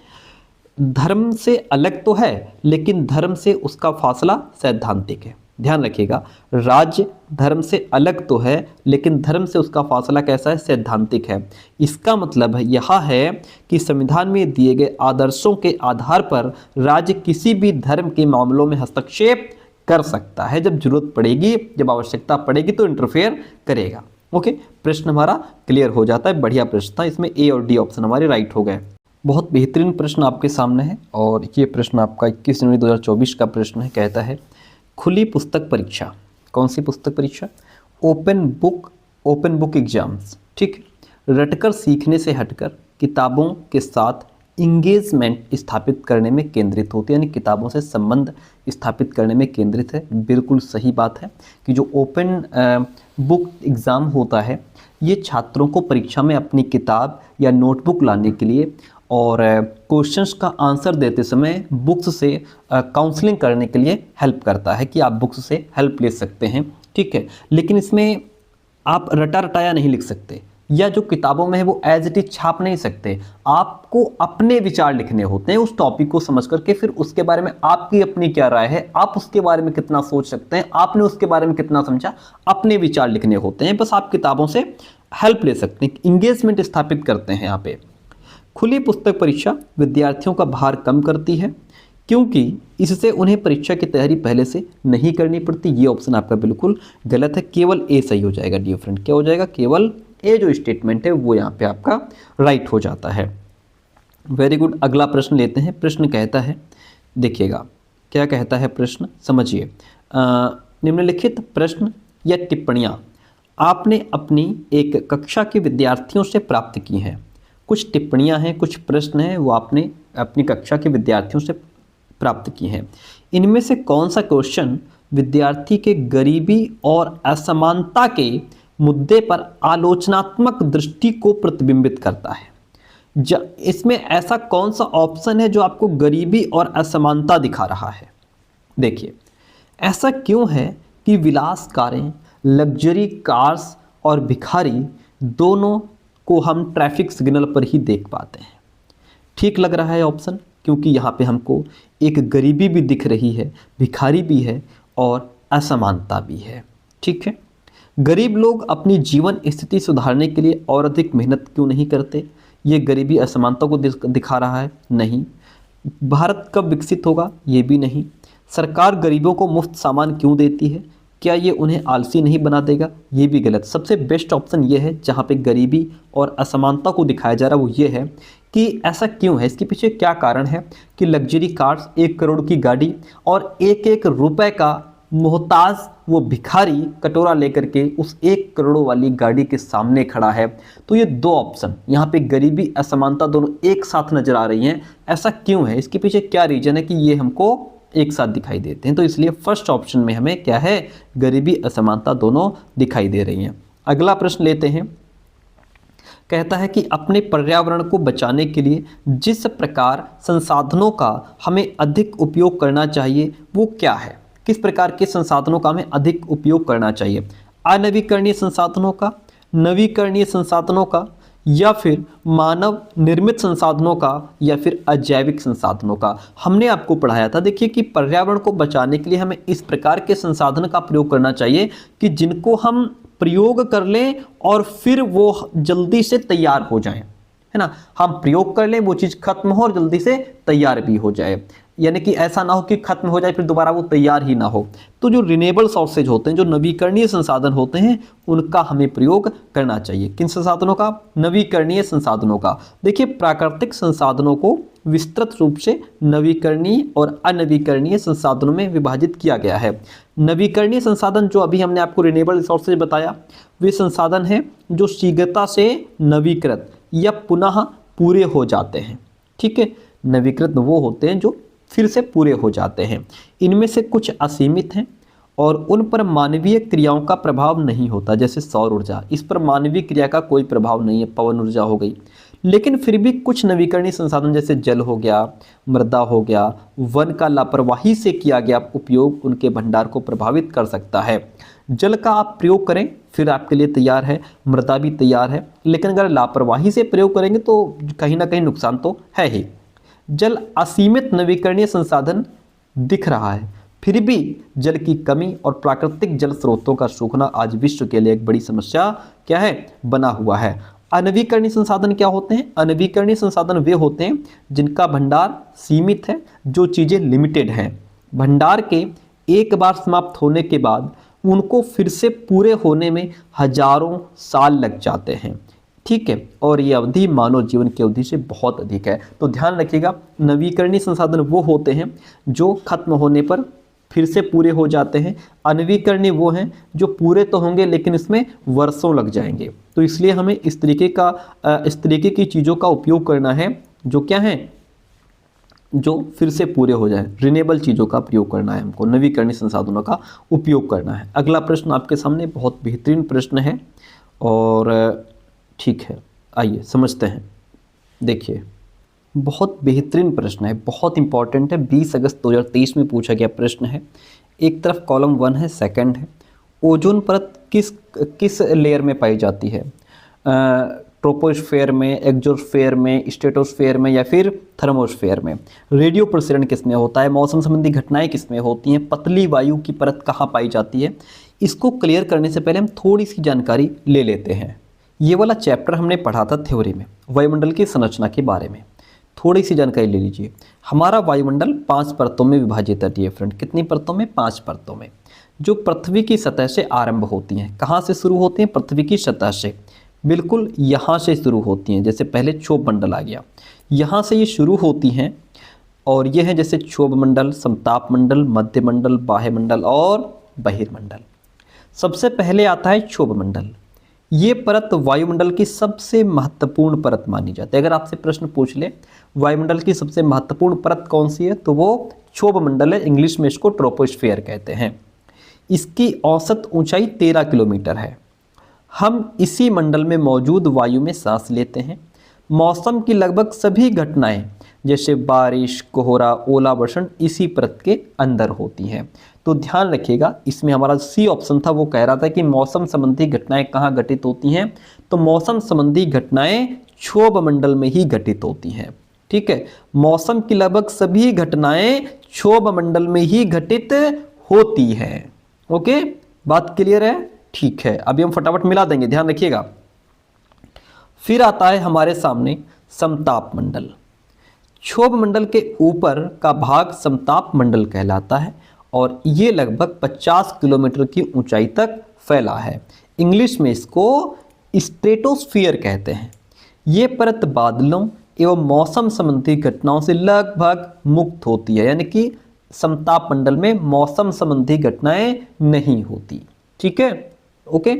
धर्म से अलग तो है, लेकिन धर्म से उसका फासला सैद्धांतिक है। ध्यान रखिएगा, राज्य धर्म से अलग तो है, लेकिन धर्म से उसका फासला कैसा है? सैद्धांतिक है। इसका मतलब यह है कि संविधान में दिए गए आदर्शों के आधार पर राज्य किसी भी धर्म के मामलों में हस्तक्षेप कर सकता है, जब जरूरत पड़ेगी, जब आवश्यकता पड़ेगी तो इंटरफेयर करेगा। ओके, प्रश्न हमारा क्लियर हो जाता है। बढ़िया प्रश्न था, इसमें ए और डी ऑप्शन हमारे राइट हो गए। बहुत बेहतरीन प्रश्न आपके सामने है, और ये प्रश्न आपका 21 जनवरी 2024 का प्रश्न है। कहता है, खुली पुस्तक परीक्षा, कौन सी पुस्तक परीक्षा? ओपन बुक एग्जाम्स, ठीक। रटकर सीखने से हटकर किताबों के साथ इंगेजमेंट स्थापित करने में केंद्रित होती है, यानी किताबों से संबंध स्थापित करने में केंद्रित है। बिल्कुल सही बात है कि जो ओपन बुक एग्ज़ाम होता है, ये छात्रों को परीक्षा में अपनी किताब या नोटबुक लाने के लिए और क्वेश्चंस का आंसर देते समय बुक्स से काउंसलिंग करने के लिए हेल्प करता है कि आप बुक्स से हेल्प ले सकते हैं, ठीक है। लेकिन इसमें आप रटा रटाया नहीं लिख सकते, या जो किताबों में है वो एज इट इज छाप नहीं सकते। आपको अपने विचार लिखने होते हैं उस टॉपिक को समझ करके, फिर उसके बारे में आपकी अपनी क्या राय है, आप उसके बारे में कितना सोच सकते हैं, आपने उसके बारे में कितना समझा, अपने विचार लिखने होते हैं। बस आप किताबों से हेल्प ले सकते हैं, इंगेजमेंट स्थापित करते हैं यहाँ पे। खुली पुस्तक परीक्षा विद्यार्थियों का भार कम करती है, क्योंकि इससे उन्हें परीक्षा की तैयारी पहले से नहीं करनी पड़ती। ये ऑप्शन आपका बिल्कुल गलत है, केवल ए सही हो जाएगा डियर फ्रेंड। क्या हो जाएगा? केवल ए जो स्टेटमेंट है वो यहाँ पे आपका राइट हो जाता है। वेरी गुड, अगला प्रश्न लेते हैं। प्रश्न कहता है, देखिएगा क्या कहता है प्रश्न, समझिए। निम्नलिखित प्रश्न या टिप्पणियाँ आपने अपनी एक कक्षा के विद्यार्थियों से प्राप्त की हैं। कुछ टिप्पणियां हैं, कुछ प्रश्न हैं, वो आपने अपनी कक्षा के विद्यार्थियों से प्राप्त की हैं। इनमें से कौन सा क्वेश्चन विद्यार्थी के गरीबी और असमानता के मुद्दे पर आलोचनात्मक दृष्टि को प्रतिबिंबित करता है? इसमें ऐसा कौन सा ऑप्शन है जो आपको गरीबी और असमानता दिखा रहा है? देखिए, ऐसा क्यों है कि विलास कारें, लग्जरी कार्स और भिखारी दोनों को हम ट्रैफिक सिग्नल पर ही देख पाते हैं? ठीक लग रहा है ऑप्शन, क्योंकि यहाँ पे हमको एक गरीबी भी दिख रही है, भिखारी भी है और असमानता भी है। ठीक है, गरीब लोग अपनी जीवन स्थिति सुधारने के लिए और अधिक मेहनत क्यों नहीं करते? ये गरीबी असमानता को दिखा रहा है? नहीं। भारत कब विकसित होगा? ये भी नहीं। सरकार गरीबों को मुफ्त सामान क्यों देती है? क्या ये उन्हें आलसी नहीं बना देगा? ये भी गलत। सबसे बेस्ट ऑप्शन ये है जहाँ पे गरीबी और असमानता को दिखाया जा रहा है, वो ये है कि ऐसा क्यों है, इसके पीछे क्या कारण है कि लग्जरी कार्स, 1 करोड़ की गाड़ी और एक एक रुपए का मोहताज वो भिखारी कटोरा लेकर के उस 1 करोड़ वाली गाड़ी के सामने खड़ा है। तो ये दो ऑप्शन यहाँ पे गरीबी असमानता दोनों एक साथ नजर आ रही हैं। ऐसा क्यों है, इसके पीछे क्या रीजन है कि ये हमको एक साथ दिखाई देते हैं? तो इसलिए फर्स्ट ऑप्शन में हमें क्या है, गरीबी असमानता दोनों दिखाई दे रही हैं। अगला प्रश्न लेते हैं। कहता है कि अपने पर्यावरण को बचाने के लिए जिस प्रकार संसाधनों का हमें अधिक उपयोग करना चाहिए वो क्या है? किस प्रकार के संसाधनों का हमें अधिक उपयोग करना चाहिए? अनवीकरणीय संसाधनों का, नवीकरणीय संसाधनों का, या फिर मानव निर्मित संसाधनों का, या फिर अजैविक संसाधनों का? हमने आपको पढ़ाया था, देखिए, कि पर्यावरण को बचाने के लिए हमें इस प्रकार के संसाधन का प्रयोग करना चाहिए कि जिनको हम प्रयोग कर लें और फिर वो जल्दी से तैयार हो जाएं, है ना। हम प्रयोग कर लें, वो चीज़ खत्म हो और जल्दी से तैयार भी हो जाए, यानी कि ऐसा ना हो कि खत्म हो जाए फिर दोबारा वो तैयार ही ना हो। तो जो रिन्यूएबल सोर्सेज होते हैं, जो नवीकरणीय संसाधन होते हैं, उनका हमें प्रयोग करना चाहिए। किन संसाधनों का? नवीकरणीय संसाधनों का। देखिए, प्राकृतिक संसाधनों को विस्तृत रूप से नवीकरणीय और अनवीकरणीय संसाधनों में विभाजित किया गया है। नवीकरणीय संसाधन जो अभी हमने आपको रिन्यूएबल रिसोर्सेज बताया, वे संसाधन हैं जो शीघ्रता से नवीकृत या पुनः पूरे हो जाते हैं। ठीक है, नवीकृत वो होते हैं जो फिर से पूरे हो जाते हैं। इनमें से कुछ असीमित हैं और उन पर मानवीय क्रियाओं का प्रभाव नहीं होता, जैसे सौर ऊर्जा, इस पर मानवीय क्रिया का कोई प्रभाव नहीं है, पवन ऊर्जा हो गई। लेकिन फिर भी कुछ नवीकरणीय संसाधन जैसे जल हो गया, मृदा हो गया, वन का लापरवाही से किया गया उपयोग उनके भंडार को प्रभावित कर सकता है। जल का आप प्रयोग करें फिर आपके लिए तैयार है, मृदा भी तैयार है, लेकिन अगर लापरवाही से प्रयोग करेंगे तो कहीं ना कहीं नुकसान तो है ही। जल असीमित नवीकरणीय संसाधन दिख रहा है, फिर भी जल की कमी और प्राकृतिक जल स्रोतों का सूखना आज विश्व के लिए एक बड़ी समस्या क्या है, बना हुआ है। अनवीकरणीय संसाधन क्या होते हैं? अनवीकरणीय संसाधन वे होते हैं जिनका भंडार सीमित है, जो चीज़ें लिमिटेड हैं। भंडार के एक बार समाप्त होने के बाद उनको फिर से पूरे होने में हजारों साल लग जाते हैं। ठीक है, और ये अवधि मानव जीवन की अवधि से बहुत अधिक है। तो ध्यान रखिएगा, नवीकरणीय संसाधन वो होते हैं जो खत्म होने पर फिर से पूरे हो जाते हैं। अनवीकरणीय वो हैं जो पूरे तो होंगे लेकिन इसमें वर्षों लग जाएंगे। तो इसलिए हमें इस तरीके की चीज़ों का उपयोग करना है जो क्या है, जो फिर से पूरे हो जाए। रिन्यूएबल चीज़ों का प्रयोग करना है हमको, नवीकरणीय संसाधनों का उपयोग करना है। अगला प्रश्न आपके सामने बहुत बेहतरीन प्रश्न है और ठीक है, आइए समझते हैं। देखिए, बहुत बेहतरीन प्रश्न है, बहुत इंपॉर्टेंट है। 20 अगस्त 2023 में पूछा गया प्रश्न है। एक तरफ कॉलम 1 है, सेकंड है, ओजोन परत किस लेयर में पाई जाती है? ट्रोपोस्फेयर में, एक्सोस्फेयर में, स्ट्रेटोस्फेयर में, या फिर थर्मोस्फेयर में? रेडियो प्रसरण किस में होता है? मौसम संबंधी घटनाएं किस में होती हैं? पतली वायु की परत कहाँ पाई जाती है? इसको क्लियर करने से पहले हम थोड़ी सी जानकारी ले लेते हैं। ये वाला चैप्टर हमने पढ़ा था थ्योरी में, वायुमंडल की संरचना के बारे में। थोड़ी सी जानकारी ले लीजिए। हमारा वायुमंडल 5 परतों में विभाजित है डियर फ्रेंड। कितनी परतों में? 5 परतों में, जो पृथ्वी की सतह से आरंभ होती हैं। कहाँ से शुरू होती हैं? पृथ्वी की सतह से, बिल्कुल यहाँ से शुरू होती हैं। जैसे पहले क्षोभ मंडल आ गया, यहाँ से ये शुरू होती हैं और ये है जैसे क्षोभ मंडल, समताप मंडल, मध्य मंडल, बाह्य मंडल और बहिर्मंडल। सबसे पहले आता है क्षोभ मंडल। ये परत वायुमंडल की सबसे महत्वपूर्ण परत मानी जाती है। अगर आपसे प्रश्न पूछ ले वायुमंडल की सबसे महत्वपूर्ण परत कौन सी है, तो वो क्षोभ मंडल है। इंग्लिश में इसको ट्रोपोस्फेयर कहते हैं। इसकी औसत ऊंचाई 13 किलोमीटर है। हम इसी मंडल में मौजूद वायु में सांस लेते हैं। मौसम की लगभग सभी घटनाएं जैसे बारिश, कोहरा, ओलावर्षण इसी परत के अंदर होती हैं। तो ध्यान रखिएगा, इसमें हमारा सी ऑप्शन था, वो कह रहा था कि मौसम संबंधी घटनाएं कहाँ घटित होती हैं, तो मौसम संबंधी घटनाएं क्षोभ मंडल में ही घटित होती हैं। ठीक है, मौसम की लगभग सभी घटनाएं क्षोभ मंडल में ही घटित होती हैं। ओके, बात क्लियर है? ठीक है, अभी हम फटाफट मिला देंगे, ध्यान रखिएगा। फिर आता है हमारे सामने समताप मंडल। क्षोभ मंडल के ऊपर का भाग समताप मंडल कहलाता है और ये लगभग 50 किलोमीटर की ऊंचाई तक फैला है। इंग्लिश में इसको स्ट्रेटोस्फीयर कहते हैं। ये परत बादलों एवं मौसम संबंधी घटनाओं से लगभग मुक्त होती है, यानी कि समताप मंडल में मौसम संबंधी घटनाएं नहीं होती। ठीक है, ओके।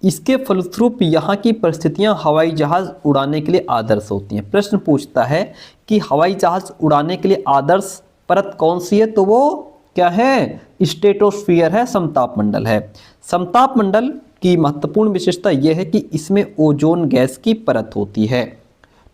इसके फलस्वरूप यहाँ की परिस्थितियाँ हवाई जहाज़ उड़ाने के लिए आदर्श होती हैं। प्रश्न पूछता है कि हवाई जहाज़ उड़ाने के लिए आदर्श परत कौन सी है, तो वो क्या है? स्ट्रेटोस्फीयर है, समताप मंडल है। समताप मंडल की महत्वपूर्ण विशेषता यह है कि इसमें ओजोन गैस की परत होती है।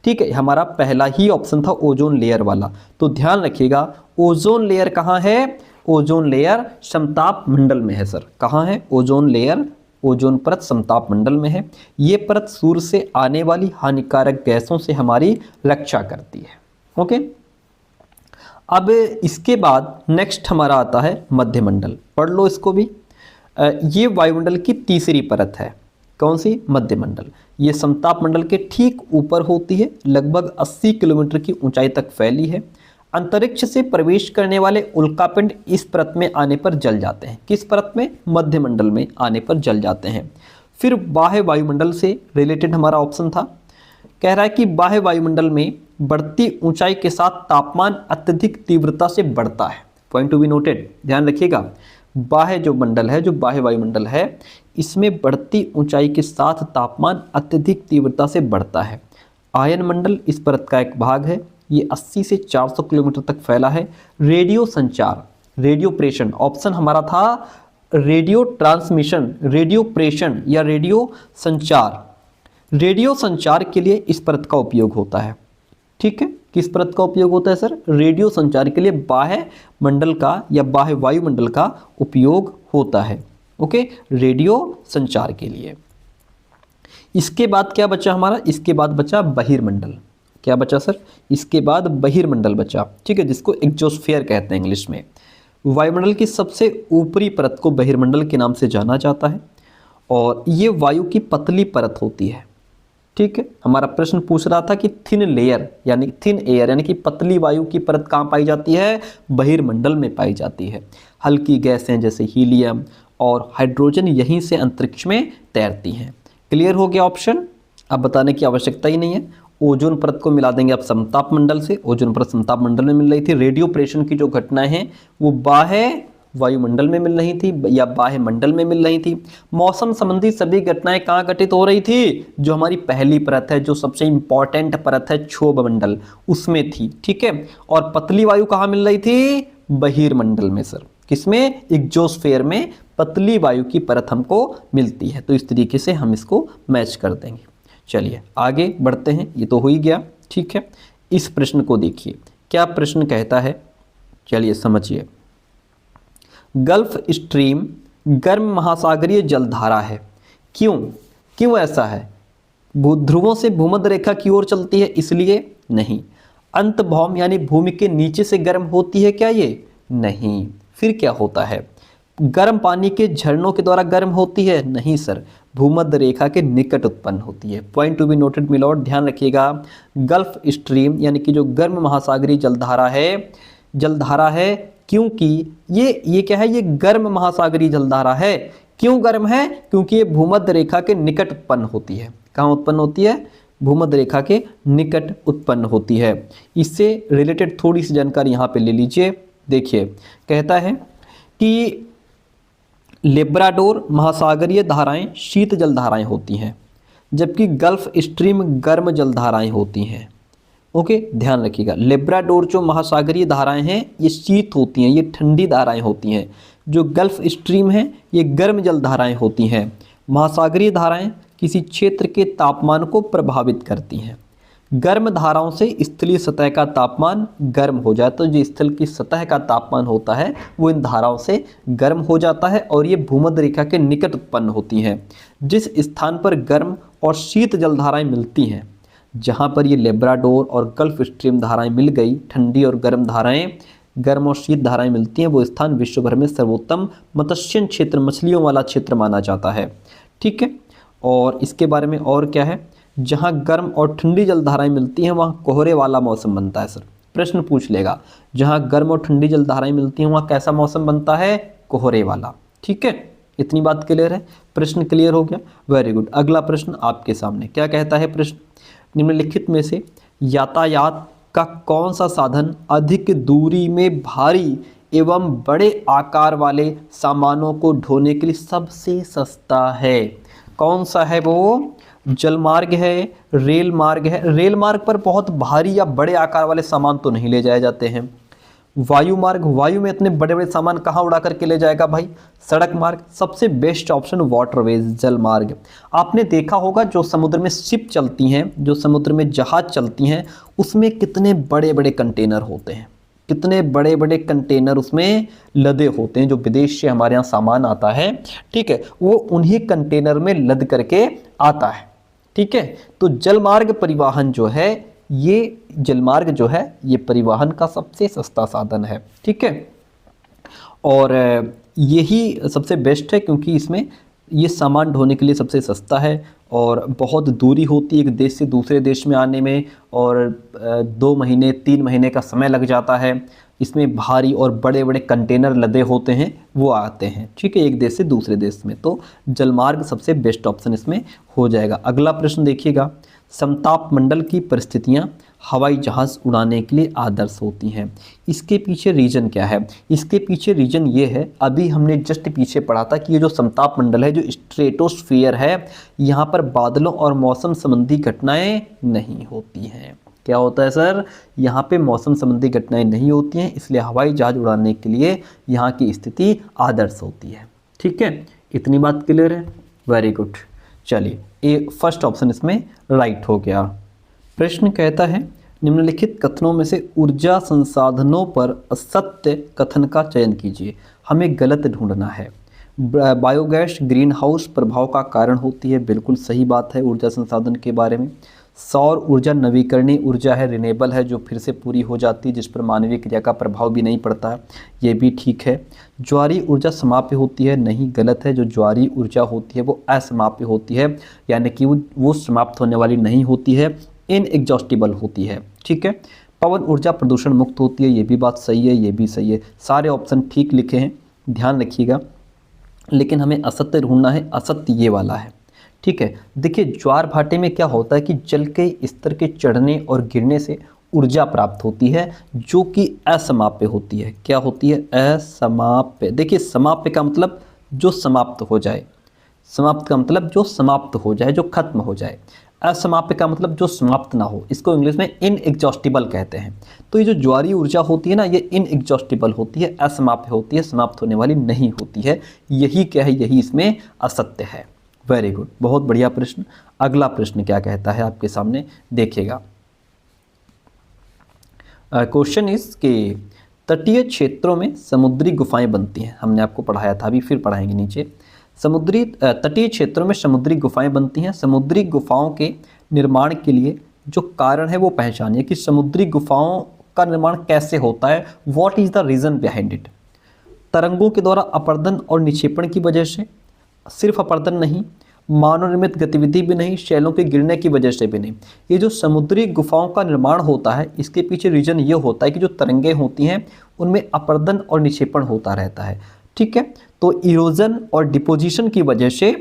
ठीक है, हमारा पहला ही ऑप्शन था ओजोन लेयर वाला, तो ध्यान रखिएगा ओजोन लेयर कहाँ है? ओजोन लेयर समताप मंडल में है सर। कहाँ है ओजोन लेयर? ओजोन परत समताप मंडल में है। ये परत सूर्य से आने वाली हानिकारक गैसों से हमारी रक्षा करती है। ओके, अब इसके बाद नेक्स्ट हमारा आता है मध्यमंडल। पढ़ लो इसको भी। ये वायुमंडल की तीसरी परत है। कौन सी? मध्यमंडल। ये समताप मंडल के ठीक ऊपर होती है, लगभग 80 किलोमीटर की ऊंचाई तक फैली है। अंतरिक्ष से प्रवेश करने वाले उल्कापिंड इस परत में आने पर जल जाते हैं। किस परत में? मध्यमंडल में आने पर जल जाते हैं। फिर बाह्य वायुमंडल से रिलेटेड हमारा ऑप्शन था, कह रहा है कि बाह्य वायुमंडल में बढ़ती ऊंचाई के साथ तापमान अत्यधिक तीव्रता से बढ़ता है। पॉइंट टू बी नोटेड, ध्यान रखिएगा। बाह्य जो मंडल है, जो बाह्य वायुमंडल है, इसमें बढ़ती ऊंचाई के साथ तापमान अत्यधिक तीव्रता से बढ़ता है। आयन मंडल इस परत का एक भाग है। ये 80 से 400 किलोमीटर तक फैला है। रेडियो संचार, रेडियो प्रेषण, ऑप्शन हमारा था रेडियो ट्रांसमिशन, रेडियो प्रेषण या रेडियो संचार। रेडियो संचार के लिए इस परत का उपयोग होता है। ठीक है, किस परत का उपयोग होता है सर? रेडियो संचार के लिए बाह्य मंडल का या बाह्य वायुमंडल का उपयोग होता है। ओके, रेडियो संचार के लिए। इसके बाद क्या बचा हमारा? इसके बाद बचा बहिर्मंडल। क्या बचा सर? इसके बाद बहिर्मंडल बचा। ठीक है, जिसको एक्सोस्फीयर कहते हैं इंग्लिश में। वायुमंडल की सबसे ऊपरी परत को बहिर्मंडल के नाम से जाना जाता है और ये वायु की पतली परत होती है। ठीक है, हमारा प्रश्न पूछ रहा था कि थिन लेयर यानी थिन एयर यानी कि पतली वायु की परत कहाँ पाई जाती है? बहिर्मंडल में पाई जाती है। हल्की गैसें जैसे हीलियम और हाइड्रोजन यहीं से अंतरिक्ष में तैरती हैं। क्लियर हो गया ऑप्शन? अब बताने की आवश्यकता ही नहीं है। ओजोन परत को मिला देंगे आप समताप मंडल से। ओजोन परत समताप मंडल में मिल रही थी। रेडियो प्रेषण की जो घटनाएं हैं वो बाह्य वायुमंडल में मिल रही थी या बाह्य मंडल में मिल रही थी। मौसम संबंधी सभी घटनाएं कहाँ घटित हो रही थी? जो हमारी पहली परत है, जो सबसे इंपॉर्टेंट परत है क्षोभ मंडल, उसमें थी। ठीक है, और पतली वायु कहाँ मिल रही थी? बहिर्मंडल में सर। किसमें? एक्सोस्फीयर में पतली वायु की परत हमको मिलती है। तो इस तरीके से हम इसको मैच कर देंगे। चलिए आगे बढ़ते हैं, ये तो हो ही गया। ठीक है, इस प्रश्न को देखिए, क्या प्रश्न कहता है, चलिए समझिए। गल्फ स्ट्रीम गर्म महासागरीय जलधारा है। क्यों ऐसा है? ध्रुवों से भूमध्य रेखा की ओर चलती है इसलिए? नहीं। अंतभौम यानी भूमि के नीचे से गर्म होती है क्या ये? नहीं। फिर क्या होता है? गर्म पानी के झरनों के द्वारा गर्म होती है? नहीं सर, भूमध्य रेखा के निकट उत्पन्न होती है। Point to be noted milord, ध्यान रखिएगा। गल्फ स्ट्रीम यानी कि जो गर्म महासागरीय जलधारा है क्योंकि ये क्या है? ये गर्म महासागरीय जलधारा है। क्यों गर्म है? क्योंकि ये भूमध्य रेखा के निकट उत्पन्न होती है। कहाँ उत्पन्न होती है? भूमध्य रेखा के निकट उत्पन्न होती है। इससे रिलेटेड थोड़ी सी जानकारी यहाँ पे ले लीजिए। देखिए, कहता है कि लेब्राडोर महासागरीय धाराएं शीत जलधाराएं होती हैं, जबकि गल्फ स्ट्रीम गर्म जलधाराएं होती हैं। ओके, ध्यान रखिएगा। लेब्राडोर जो महासागरीय धाराएं हैं ये शीत होती हैं, ये ठंडी धाराएं होती हैं। जो गल्फ स्ट्रीम है ये गर्म जलधाराएं होती हैं। महासागरीय धाराएं किसी क्षेत्र के तापमान को प्रभावित करती हैं। गर्म धाराओं से स्थलीय सतह का तापमान गर्म हो जाए, तो जो स्थल की सतह का तापमान होता है वो इन धाराओं से गर्म हो जाता है और ये भूमध्य रेखा के निकट उत्पन्न होती हैं। जिस स्थान पर गर्म और शीत जलधाराएं मिलती हैं, जहाँ पर ये लेब्राडोर और गल्फ स्ट्रीम धाराएं मिल गई, ठंडी और गर्म धाराएं, गर्म और शीत धाराएं मिलती हैं, वो स्थान विश्व भर में सर्वोत्तम मत्स्य क्षेत्र, मछलियों वाला क्षेत्र माना जाता है। ठीक है, और इसके बारे में और क्या है, जहाँ गर्म और ठंडी जलधाराएं मिलती हैं वहाँ कोहरे वाला मौसम बनता है। सर प्रश्न पूछ लेगा, जहाँ गर्म और ठंडी जलधाराएं मिलती हैं वहाँ कैसा मौसम बनता है, कोहरे वाला। ठीक है, इतनी बात क्लियर है, प्रश्न क्लियर हो गया, वेरी गुड। अगला प्रश्न आपके सामने क्या कहता है प्रश्न, निम्नलिखित में से यातायात का कौन सा साधन अधिक दूरी में भारी एवं बड़े आकार वाले सामानों को ढोने के लिए सबसे सस्ता है? कौन सा है वो? जलमार्ग है, रेल मार्ग है। रेल मार्ग पर बहुत भारी या बड़े आकार वाले सामान तो नहीं ले जाए जाते हैं। वायु मार्ग, वायु में इतने बड़े बड़े सामान कहाँ उड़ा करके ले जाएगा भाई? सड़क मार्ग। सबसे बेस्ट ऑप्शन वाटरवेज, जल मार्ग। आपने देखा होगा जो समुद्र में शिप चलती हैं, जो समुद्र में जहाज चलती हैं, उसमें कितने बड़े बड़े कंटेनर होते हैं, कितने बड़े बड़े कंटेनर उसमें लदे होते हैं। जो विदेश से हमारे यहाँ सामान आता है, ठीक है, वो उन्हीं कंटेनर में लद करके आता है। ठीक है, तो जलमार्ग परिवहन जो है, ये जलमार्ग जो है ये परिवहन का सबसे सस्ता साधन है। ठीक है, और यही सबसे बेस्ट है क्योंकि इसमें ये सामान ढोने के लिए सबसे सस्ता है और बहुत दूरी होती है एक देश से दूसरे देश में आने में, और 2 महीने 3 महीने का समय लग जाता है। इसमें भारी और बड़े बड़े कंटेनर लदे होते हैं, वो आते हैं। ठीक है, एक देश से दूसरे देश में, तो जलमार्ग सबसे बेस्ट ऑप्शन इसमें हो जाएगा। अगला प्रश्न देखिएगा, समताप मंडल की परिस्थितियां हवाई जहाज़ उड़ाने के लिए आदर्श होती हैं, इसके पीछे रीज़न क्या है? इसके पीछे रीज़न ये है, अभी हमने जस्ट पीछे पढ़ा था कि ये जो समताप मंडल है, जो स्ट्रेटोस्फीयर है, यहाँ पर बादलों और मौसम संबंधी घटनाएं नहीं होती हैं। क्या होता है सर? यहाँ पे मौसम संबंधी घटनाएं नहीं होती हैं, इसलिए हवाई जहाज़ उड़ाने के लिए यहाँ की स्थिति आदर्श होती है। ठीक है, इतनी बात क्लियर है, वेरी गुड। चलिए, ये फर्स्ट ऑप्शन इसमें राइट हो गया। प्रश्न कहता है, निम्नलिखित कथनों में से ऊर्जा संसाधनों पर असत्य कथन का चयन कीजिए, हमें गलत ढूंढना है। बायोगैस ग्रीन हाउस प्रभाव का कारण होती है, बिल्कुल सही बात है ऊर्जा संसाधन के बारे में। सौर ऊर्जा नवीकरणीय ऊर्जा है, रिन्यूएबल है, जो फिर से पूरी हो जाती है, जिस पर मानवीय क्रिया का प्रभाव भी नहीं पड़ता है, ये भी ठीक है। ज्वारीय ऊर्जा समाप्य होती है, नहीं, गलत है। जो ज्वारीय ऊर्जा होती है वो असमाप्य होती है, यानी कि वो समाप्त होने वाली नहीं होती है, इनएग्जॉस्टिबल होती है। ठीक है, पवन ऊर्जा प्रदूषण मुक्त होती है, ये भी बात सही है, ये भी सही है। सारे ऑप्शन ठीक लिखे हैं, ध्यान रखिएगा, लेकिन हमें असत्य ढूंढना है, असत्य ये वाला है। ठीक है, देखिए ज्वार भाटे में क्या होता है कि जल के स्तर के चढ़ने और गिरने से ऊर्जा प्राप्त होती है, जो कि असमाप्य होती है। क्या होती है? असमाप्य। देखिए, समाप्य का मतलब जो समाप्त हो जाए, समाप्त का मतलब जो समाप्त हो जाए, जो खत्म हो जाए। असमाप्य का मतलब जो समाप्त ना हो, इसको इंग्लिश में इनएग्जॉस्टिबल कहते हैं। तो ये जो ज्वारीय ऊर्जा होती है ना, ये इनएग्जॉस्टिबल होती है, असमाप्य होती है, समाप्त होने वाली नहीं होती है। यही क्या है? यही इसमें असत्य है। वेरी गुड, बहुत बढ़िया प्रश्न। अगला प्रश्न क्या कहता है आपके सामने, देखिएगा। क्वेश्चन इज कि तटीय क्षेत्रों में समुद्री गुफाएं बनती हैं, हमने आपको पढ़ाया था, अभी फिर पढ़ाएंगे नीचे। तटीय क्षेत्रों में समुद्री गुफाएं बनती हैं, समुद्री गुफाओं के निर्माण के लिए जो कारण है वो पहचानिए कि समुद्री गुफाओं का निर्माण कैसे होता है, what is the reason behind it. तरंगों के द्वारा अपर्दन और निक्षेपण की वजह से, सिर्फ अपर्दन नहीं, मानव निर्मित गतिविधि भी नहीं, शैलों के गिरने की वजह से भी नहीं। ये जो समुद्री गुफाओं का निर्माण होता है, इसके पीछे रीजन ये होता है कि जो तरंगें होती हैं उनमें अपर्दन और निक्षेपण होता रहता है। ठीक है, तो इरोजन और डिपोजिशन की वजह से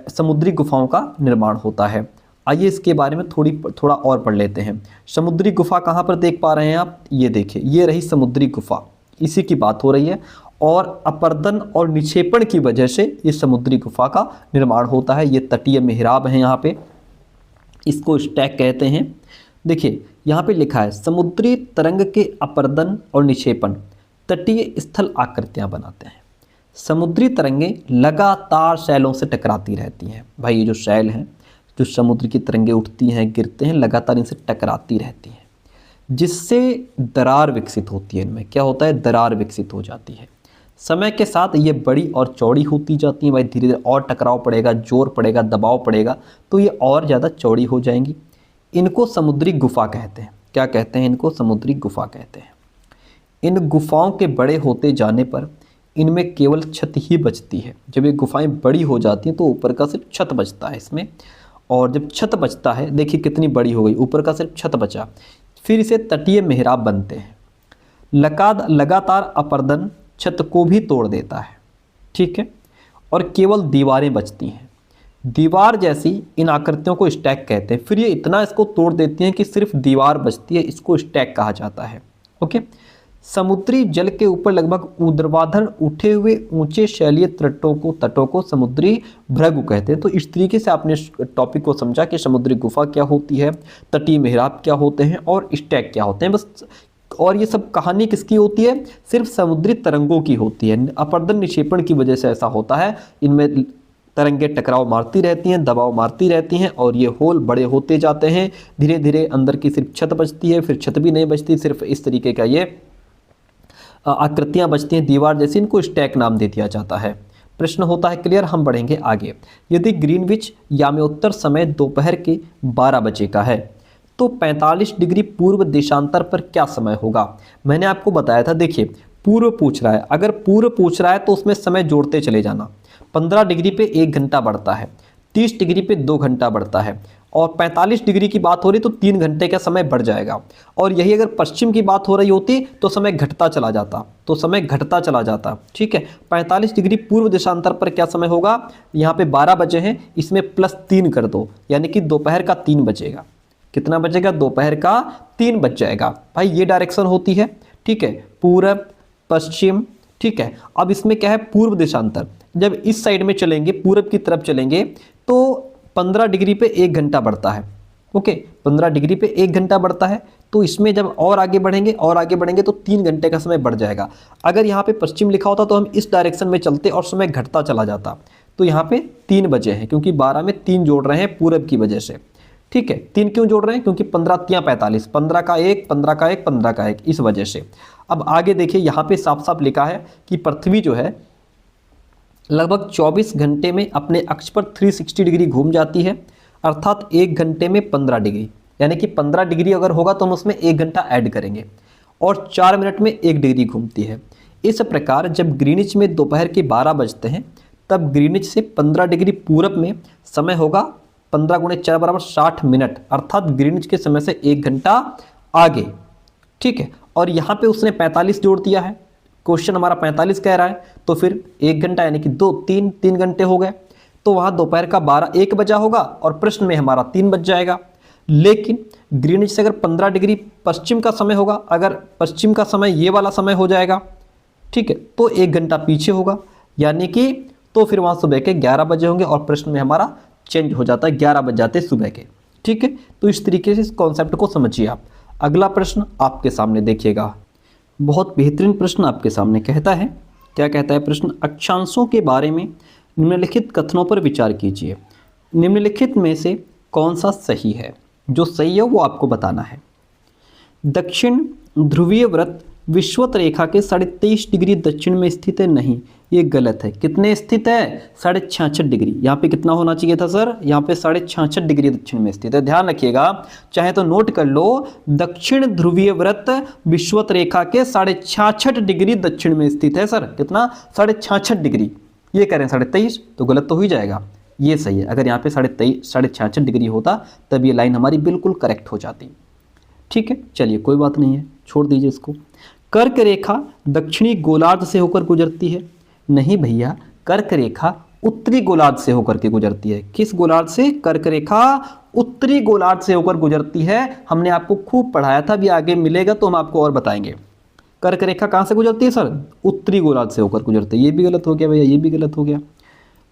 समुद्री गुफाओं का निर्माण होता है। आइए इसके बारे में थोड़ा और पढ़ लेते हैं। समुद्री गुफा कहाँ पर देख पा रहे हैं आप? ये देखिए, ये रही समुद्री गुफा, इसी की बात हो रही है। और अपर्दन और निक्षेपण की वजह से ये समुद्री गुफा का निर्माण होता है। ये तटीय मेहराब है, यहाँ पे इसको स्टैक कहते हैं। देखिए यहाँ पे लिखा है, समुद्री तरंग के अपर्दन और निक्षेपण तटीय स्थल आकृतियाँ बनाते हैं। समुद्री तरंगें लगातार शैलों से टकराती रहती हैं। भाई ये जो शैल हैं, जो समुद्र की तरंगें उठती हैं, गिरते हैं, लगातार इनसे टकराती रहती हैं, जिससे दरार विकसित होती है। इनमें क्या होता है? दरार विकसित हो जाती है। समय के साथ ये बड़ी और चौड़ी होती जाती हैं। भाई धीरे धीरे और टकराव पड़ेगा, जोर पड़ेगा, दबाव पड़ेगा, तो ये और ज़्यादा चौड़ी हो जाएंगी। इनको समुद्री गुफा कहते हैं। क्या कहते हैं? इनको समुद्री गुफा कहते हैं। इन गुफाओं के बड़े होते जाने पर इनमें केवल छत ही बचती है। जब ये गुफाएं बड़ी हो जाती हैं तो ऊपर का सिर्फ छत बचता है इसमें, और जब छत बचता है, देखिए कितनी बड़ी हो गई, ऊपर का सिर्फ छत बचा, फिर इसे तटीय मेहराब बनते हैं। लगातार अपर्दन छत को भी तोड़ देता है, ठीक है, और केवल दीवारें बचती हैं। दीवार जैसी इन आकृतियों को स्टैक कहते हैं। फिर ये इतना इसको तोड़ देती हैं कि सिर्फ दीवार बचती है, इसको स्टैक कहा जाता है। ओके, समुद्री जल के ऊपर लगभग ऊर्ध्वाधर उठे हुए ऊंचे शैलीय तटों को समुद्री भृगु कहते हैं। तो इस तरीके से आपने टॉपिक को समझा कि समुद्री गुफा क्या होती है, तटीय मेहराब क्या होते हैं और स्टैक क्या होते हैं, बस। और ये सब कहानी किसकी होती है? सिर्फ समुद्री तरंगों की होती है। अपर्दन निक्षेपण की वजह से ऐसा होता है, इनमें तरंगे टकराव मारती रहती हैं, दबाव मारती रहती हैं, और ये होल बड़े होते जाते हैं। धीरे धीरे अंदर की सिर्फ छत बचती है, फिर छत भी नहीं बचती, सिर्फ इस तरीके का ये आकृतियां बचती हैं दीवार जैसी, इनको स्टैक नाम दे दिया जाता है। प्रश्न होता है क्लियर। हम बढ़ेंगे आगे। यदि ग्रीनविच याम्योत्तर समय दोपहर के 12 बजे का है तो 45 डिग्री पूर्व देशांतर पर क्या समय होगा? मैंने आपको बताया था, देखिए पूर्व पूछ रहा है, अगर पूर्व पूछ रहा है तो उसमें समय जोड़ते चले जाना। 15 डिग्री पे 1 घंटा बढ़ता है, 30 डिग्री पे 2 घंटा बढ़ता है, और 45 डिग्री की बात हो रही तो 3 घंटे का समय बढ़ जाएगा। और यही अगर पश्चिम की बात हो रही होती तो समय घटता चला जाता, ठीक है। 45 डिग्री पूर्व देशांतर पर क्या समय होगा? यहाँ पे 12 बजे हैं, इसमें +3 कर दो, यानी कि दोपहर का 3 बजेगा। कितना बजेगा? दोपहर का 3 बज जाएगा। भाई ये डायरेक्शन होती है, ठीक है, पूरब पश्चिम, ठीक है। अब इसमें क्या है? पूर्व देशांतर। जब इस साइड में चलेंगे, पूरब की तरफ चलेंगे, तो 15 डिग्री पे 1 घंटा बढ़ता है। ओके, 15 डिग्री पे 1 घंटा बढ़ता है, तो इसमें जब और आगे बढ़ेंगे तो 3 घंटे का समय बढ़ जाएगा। अगर यहाँ पे पश्चिम लिखा होता तो हम इस डायरेक्शन में चलते और समय घटता चला जाता। तो यहाँ पे 3 बजे हैं, क्योंकि 12 में 3 जोड़ रहे हैं पूरब की वजह से, ठीक है। 3 क्यों जोड़ रहे हैं? क्योंकि 15 × 45, 15 का 1, 15 का 1, 15 का 1, इस वजह से। अब आगे देखिए, यहाँ पे साफ साफ लिखा है कि पृथ्वी जो है लगभग 24 घंटे में अपने अक्ष पर 360 डिग्री घूम जाती है, अर्थात 1 घंटे में 15 डिग्री, यानी कि 15 डिग्री अगर होगा तो हम उसमें 1 घंटा ऐड करेंगे, और 4 मिनट में 1 डिग्री घूमती है। इस प्रकार जब ग्रीनिच में दोपहर के 12 बजते हैं, तब ग्रीनिच से 15 डिग्री पूरब में समय होगा 15 × 4 = 60 मिनट, अर्थात ग्रीनिच के समय से 1 घंटा आगे, ठीक है। और यहाँ पे उसने 45 जोड़ दिया है, क्वेश्चन हमारा 45 कह रहा है, तो फिर 1 घंटा यानी कि 3 घंटे हो गए। तो वहाँ दोपहर का 1 बजा होगा और प्रश्न में हमारा 3 बज जाएगा। लेकिन ग्रीनिच से अगर 15 डिग्री पश्चिम का समय होगा, अगर पश्चिम का समय ये वाला समय हो जाएगा, ठीक है, तो 1 घंटा पीछे होगा, यानी कि तो फिर वहाँ सुबह के 11 बजे होंगे, और प्रश्न में हमारा चेंज हो जाता है, 11 बज जाते सुबह के, ठीक है। तो इस तरीके से इस कॉन्सेप्ट को समझिए आप। अगला प्रश्न आपके सामने देखिएगा, बहुत बेहतरीन प्रश्न आपके सामने कहता है। क्या कहता है प्रश्न? अक्षांशों के बारे में निम्नलिखित कथनों पर विचार कीजिए। निम्नलिखित में से कौन सा सही है? जो सही है वो आपको बताना है। दक्षिण ध्रुवीय व्रत विषुवत रेखा के 23.5 डिग्री दक्षिण में स्थित है। नहीं, ये गलत है। कितने स्थित है? 66.5 डिग्री। यहाँ पे कितना होना चाहिए था सर? यहाँ पे 66.5 डिग्री दक्षिण में स्थित है। ध्यान रखिएगा, चाहे तो नोट कर लो, दक्षिण ध्रुवीय व्रत विषुवत रेखा के 66.5 डिग्री दक्षिण में स्थित है। सर कितना? 66.5 डिग्री। ये कह रहे हैं 23.5, तो गलत तो हो ही जाएगा। ये सही है। अगर यहाँ पे 66.5 डिग्री होता तब ये लाइन हमारी बिल्कुल करेक्ट हो जाती। ठीक है, चलिए कोई बात नहीं है, छोड़ दीजिए इसको। कर्क रेखा दक्षिणी गोलार्ध से होकर गुजरती है। नहीं भैया, कर्क रेखा उत्तरी गोलार्ध से होकर के गुजरती है। किस गोलार्ध से? कर्क रेखा उत्तरी गोलार्ध से होकर गुजरती है। हमने आपको खूब पढ़ाया था, अभी आगे मिलेगा तो हम आपको और बताएंगे। कर्क रेखा कहाँ से गुजरती है सर? उत्तरी गोलार्ध से होकर गुजरती है। ये भी गलत हो गया भैया, ये भी गलत हो गया।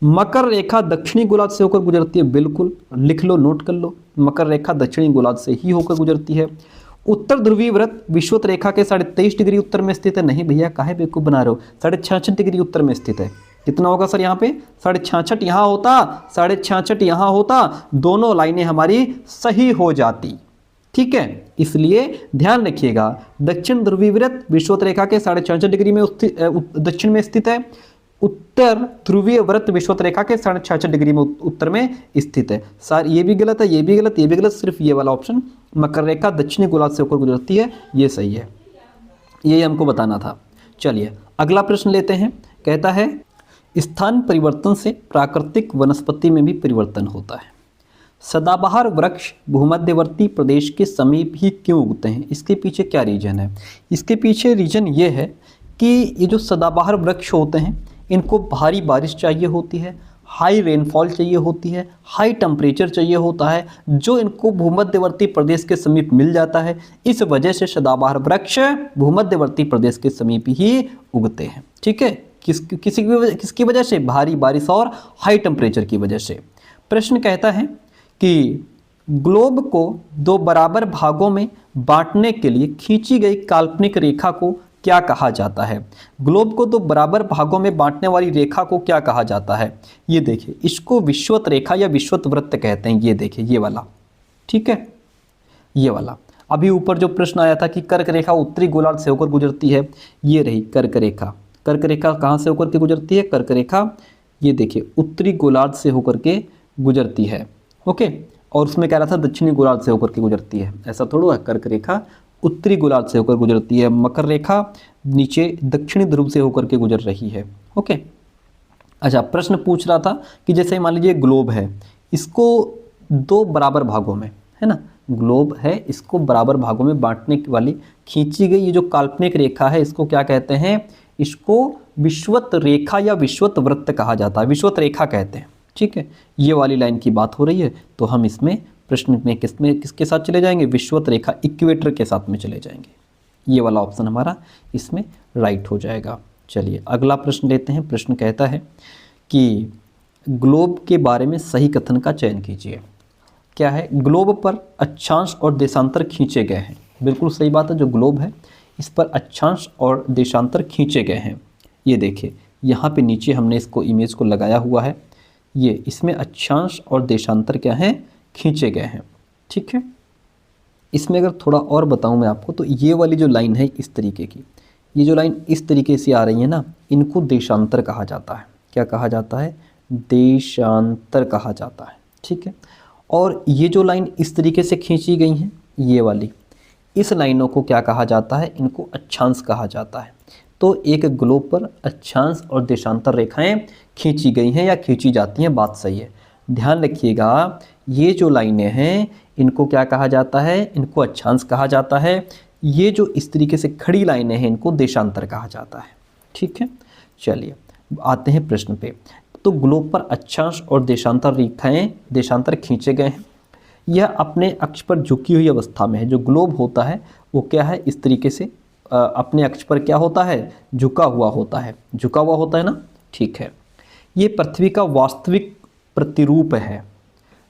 मकर रेखा दक्षिणी गोलार्ध से होकर गुजरती है। बिल्कुल लिख लो, नोट कर लो, मकर रेखा दक्षिणी गोलार्ध से ही होकर गुजरती है। उत्तर ध्रुवीय व्रत विषुवत रेखा के 23.5 डिग्री उत्तर में स्थित है। नहीं भैया, काहे बेवकूफ बना रहे हो? 66.5 डिग्री उत्तर में स्थित है। कितना होगा सर यहाँ पे? 66.5 यहाँ होता, 66.5 यहाँ होता, दोनों लाइनें हमारी सही हो जाती। ठीक है, इसलिए ध्यान रखिएगा, दक्षिण ध्रुवीय व्रत विषुवत रेखा के 66.5 डिग्री में दक्षिण में स्थित है। उत्तर ध्रुवीय व्रत विषुवत रेखा के 66 डिग्री में उत्तर में स्थित है। सर ये भी गलत है, ये भी गलत, ये भी गलत, सिर्फ ये वाला ऑप्शन मकर रेखा दक्षिणी गोलार्ध से होकर गुजरती है, ये सही है, ये हमको बताना था। चलिए अगला प्रश्न लेते हैं। कहता है स्थान परिवर्तन से प्राकृतिक वनस्पति में भी परिवर्तन होता है। सदाबहार वृक्ष भूमध्यवर्ती प्रदेश के समीप ही क्यों उगते हैं? इसके पीछे क्या रीजन है? इसके पीछे रीजन ये है कि ये जो सदाबहार वृक्ष होते हैं इनको भारी बारिश चाहिए होती है, हाई रेनफॉल चाहिए होती है, हाई टेम्परेचर चाहिए होता है, जो इनको भूमध्यवर्ती प्रदेश के समीप मिल जाता है। इस वजह से सदाबहार वृक्ष भूमध्यवर्ती प्रदेश के समीप ही उगते हैं। ठीक है, किसकी वजह से? भारी बारिश और हाई टेम्परेचर की वजह से। प्रश्न कहता है कि ग्लोब को दो बराबर भागों में बांटने के लिए खींची गई काल्पनिक रेखा को क्या कहा जाता है? ग्लोब को दो बराबर भागों में बांटने वाली रेखा को क्या कहा जाता है? ये देखिए, इसको विषुवत रेखा या विषुवत वृत्त कहते हैं। ये देखिए ये वाला, ठीक है, ये वाला। अभी ऊपर जो प्रश्न आया था कि कर्क रेखा उत्तरी गोलार्ध से होकर गुजरती है, ये रही कर्क रेखा। कर्क रेखा कहाँ से होकर के गुजरती है? कर्क रेखा ये देखिए उत्तरी गोलार्ध से होकर के गुजरती है। ओके, और उसमें कह रहा था दक्षिणी गोलार्ध से होकर के गुजरती है, ऐसा थोड़ा है। कर्क रेखा उत्तरी गोलार्ध से होकर गुजरती है, मकर रेखा नीचे दक्षिणी ध्रुव से होकर के गुजर रही है। ओके, अच्छा प्रश्न पूछ रहा था कि जैसे मान लीजिए ग्लोब है, इसको दो बराबर भागों में, है ना, ग्लोब है, इसको बराबर भागों में बांटने वाली खींची गई ये जो काल्पनिक रेखा है, इसको क्या कहते हैं? इसको विषुवत रेखा या विषुवत वृत्त कहा जाता है, विषुवत रेखा कहते हैं। ठीक है, ये वाली लाइन की बात हो रही है, तो हम इसमें प्रश्न में किसके साथ चले जाएंगे? विषुवत रेखा इक्वेटर के साथ में चले जाएंगे। ये वाला ऑप्शन हमारा इसमें राइट हो जाएगा। चलिए अगला प्रश्न लेते हैं। प्रश्न कहता है कि ग्लोब के बारे में सही कथन का चयन कीजिए। क्या है? ग्लोब पर अक्षांश और देशांतर खींचे गए हैं। बिल्कुल सही बात है, जो ग्लोब है इस पर अक्षांश और देशांतर खींचे गए हैं। ये देखिए यहाँ पे नीचे हमने इसको इमेज को लगाया हुआ है, ये इसमें अक्षांश और देशांतर क्या हैं? खींचे गए हैं। ठीक है, इसमें अगर थोड़ा और बताऊं मैं आपको, तो ये वाली जो लाइन है इस तरीके की, ये जो लाइन इस तरीके से आ रही है ना, इनको देशांतर कहा जाता है। क्या कहा जाता है? देशांतर कहा जाता है। ठीक है, और ये जो लाइन इस तरीके से खींची गई हैं, ये वाली, इस लाइनों को क्या कहा जाता है? इनको अक्षांश कहा जाता है। तो एक ग्लोब पर अक्षांश और देशांतर रेखाएं खींची गई हैं या खींची जाती हैं, बात सही है। ध्यान रखिएगा, ये जो लाइनें हैं इनको क्या कहा जाता है? इनको अक्षांश कहा जाता है। ये जो इस तरीके से खड़ी लाइनें हैं इनको देशांतर कहा जाता है। ठीक है, चलिए आते हैं प्रश्न पे। तो ग्लोब पर अक्षांश और देशांतर रेखाएं, देशांतर खींचे गए हैं। यह अपने अक्ष पर झुकी हुई अवस्था में है। जो ग्लोब होता है वो क्या है? इस तरीके से अपने अक्ष पर क्या होता है? झुका हुआ होता है, झुका हुआ होता है ना। ठीक है, ये पृथ्वी का वास्तविक प्रतिरूप है।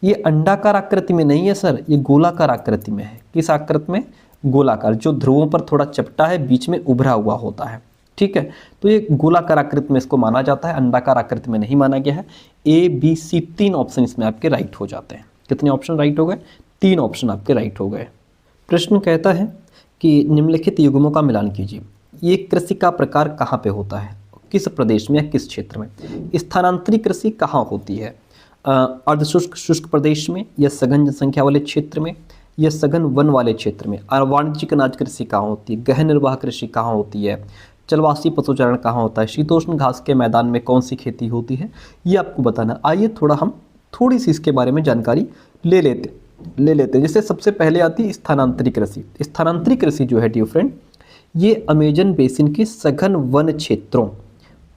ये अंडाकार आकृति में नहीं है सर, ये गोलाकार आकृति में है। किस आकृति में? गोलाकार, जो ध्रुवों पर थोड़ा चपटा है, बीच में उभरा हुआ होता है। ठीक है, तो ये गोलाकार आकृति में इसको माना जाता है, अंडाकार आकृति में नहीं माना गया है। ए बी सी 3 ऑप्शन इसमें आपके राइट हो जाते हैं। कितने ऑप्शन राइट हो गए? 3 ऑप्शन आपके राइट हो गए। प्रश्न कहता है कि निम्नलिखित युग्मों का मिलान कीजिए। ये कृषि का प्रकार कहाँ पे होता है? किस प्रदेश में या किस क्षेत्र में? स्थानांतरी कृषि कहाँ होती है? अर्धशुष्क शुष्क प्रदेश में, या सघन जनसंख्या वाले क्षेत्र में, या सघन वन वाले क्षेत्र में? वाणिज्यिक अनाज कृषि कहाँ होती है? गहन निर्वाह कृषि कहाँ होती है? जलवासी पशुचारण कहाँ होता है? शीतोष्ण घास के मैदान में कौन सी खेती होती है? ये आपको बताना। आइए हम थोड़ी सी इसके बारे में जानकारी ले लेते हैं। जैसे सबसे पहले आती है स्थानांतरी कृषि। स्थानांतरी कृषि जो है डियर फ्रेंड, ये अमेजन बेसिन के सघन वन क्षेत्रों,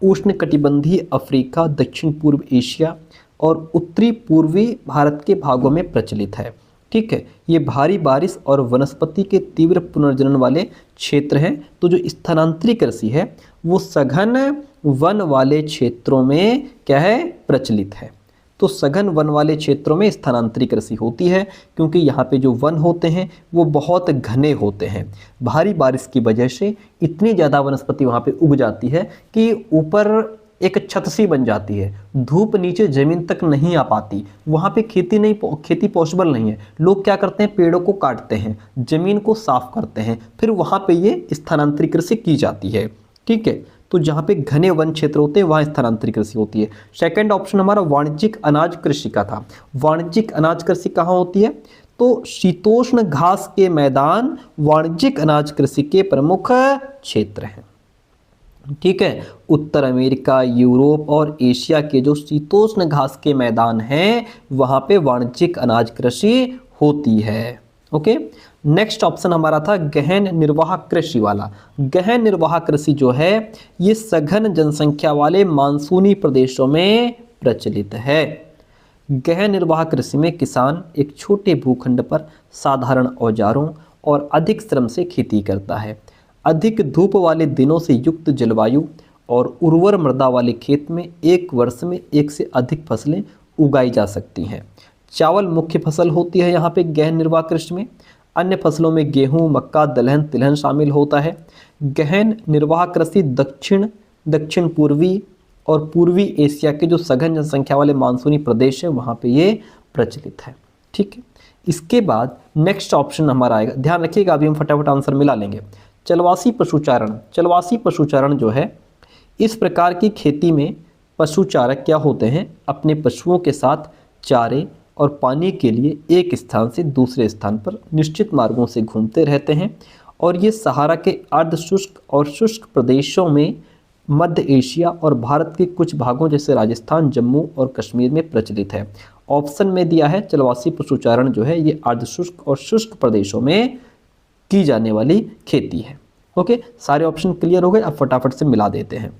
उष्णकटिबंधीय अफ्रीका, दक्षिण पूर्व एशिया और उत्तरी पूर्वी भारत के भागों में प्रचलित है। ठीक है, ये भारी बारिश और वनस्पति के तीव्र पुनर्जनन वाले क्षेत्र हैं। तो जो स्थानांतरी कृषि है वो सघन वन वाले क्षेत्रों में क्या है? प्रचलित है। तो सघन वन वाले क्षेत्रों में स्थानांतरी कृषि होती है, क्योंकि यहाँ पे जो वन होते हैं वो बहुत घने होते हैं। भारी बारिश की वजह से इतनी ज़्यादा वनस्पति वहाँ पे उग जाती है कि ऊपर एक छत सी बन जाती है, धूप नीचे ज़मीन तक नहीं आ पाती। वहाँ पे खेती पॉसिबल नहीं है। लोग क्या करते हैं? पेड़ों को काटते हैं, ज़मीन को साफ करते हैं, फिर वहाँ पे ये स्थानांतरी कृषि की जाती है। ठीक है, तो जहाँ पे घने वन क्षेत्र होते हैं वहाँ स्थानांतरित कृषि होती है। सेकंड ऑप्शन हमारा वाणिज्यिक अनाज कृषि का था। वाणिज्यिक अनाज कृषि कहाँ होती है? तो शीतोष्ण घास के मैदान वाणिज्यिक अनाज कृषि के प्रमुख क्षेत्र हैं। ठीक है, उत्तर अमेरिका, यूरोप और एशिया के जो शीतोष्ण घास के मैदान हैं वहाँ पे वाणिज्यिक अनाज कृषि होती है। ओके, नेक्स्ट ऑप्शन हमारा था गहन निर्वाह कृषि वाला। गहन निर्वाह कृषि जो है ये सघन जनसंख्या वाले मानसूनी प्रदेशों में प्रचलित है। गहन निर्वाह कृषि में किसान एक छोटे भूखंड पर साधारण औजारों और अधिक श्रम से खेती करता है। अधिक धूप वाले दिनों से युक्त जलवायु और उर्वर मृदा वाले खेत में एक वर्ष में एक से अधिक फसलें उगाई जा सकती हैं। चावल मुख्य फसल होती है यहाँ पे गहन निर्वाह कृषि में। अन्य फसलों में गेहूं, मक्का, दलहन, तिलहन शामिल होता है। गहन निर्वाह कृषि दक्षिण पूर्वी और पूर्वी एशिया के जो सघन जनसंख्या वाले मानसूनी प्रदेश है वहाँ पे ये प्रचलित है। ठीक है, इसके बाद नेक्स्ट ऑप्शन हमारा आएगा, ध्यान रखिएगा अभी हम फटाफट आंसर मिला लेंगे। चलवासी पशुचारण। चलवासी पशुचारण जो है इस प्रकार की खेती में पशुचारक क्या होते हैं, अपने पशुओं के साथ चारे और पानी के लिए एक स्थान से दूसरे स्थान पर निश्चित मार्गों से घूमते रहते हैं और ये सहारा के अर्ध शुष्क और शुष्क प्रदेशों में, मध्य एशिया और भारत के कुछ भागों जैसे राजस्थान, जम्मू और कश्मीर में प्रचलित है। ऑप्शन में दिया है चलवासी पशुचारण जो है ये अर्ध शुष्क और शुष्क प्रदेशों में की जाने वाली खेती है। ओके, सारे ऑप्शन क्लियर हो गए, अब फटाफट से मिला देते हैं।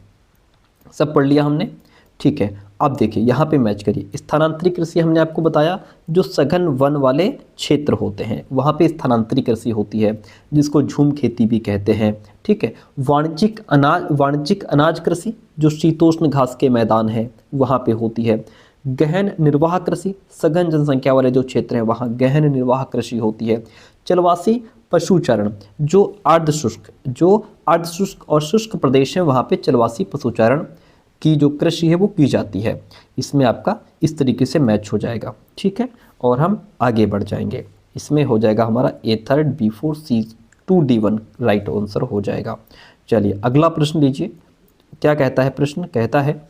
सब पढ़ लिया हमने, ठीक है। अब देखिए यहाँ पे मैच करिए। स्थानांतरित कृषि हमने आपको बताया जो सघन वन वाले क्षेत्र होते हैं वहाँ पे स्थानांतरित कृषि होती है जिसको झूम खेती भी कहते हैं। ठीक है, वाणिज्यिक अनाज कृषि जो शीतोष्ण घास के मैदान है वहाँ पे होती है। गहन निर्वाह कृषि सघन जनसंख्या वाले जो क्षेत्र हैं वहाँ गहन निर्वाह कृषि होती है। चलवासी पशुचारण जो अर्ध शुष्क और शुष्क प्रदेश है वहाँ पे चलवासी पशुचारण की जो कृषि है वो की जाती है। इसमें आपका इस तरीके से मैच हो जाएगा। ठीक है, और हम आगे बढ़ जाएंगे। इसमें हो जाएगा हमारा A3 B4 C2 D1 right answer हो जाएगा। चलिए अगला प्रश्न लीजिए, क्या कहता है प्रश्न? कहता है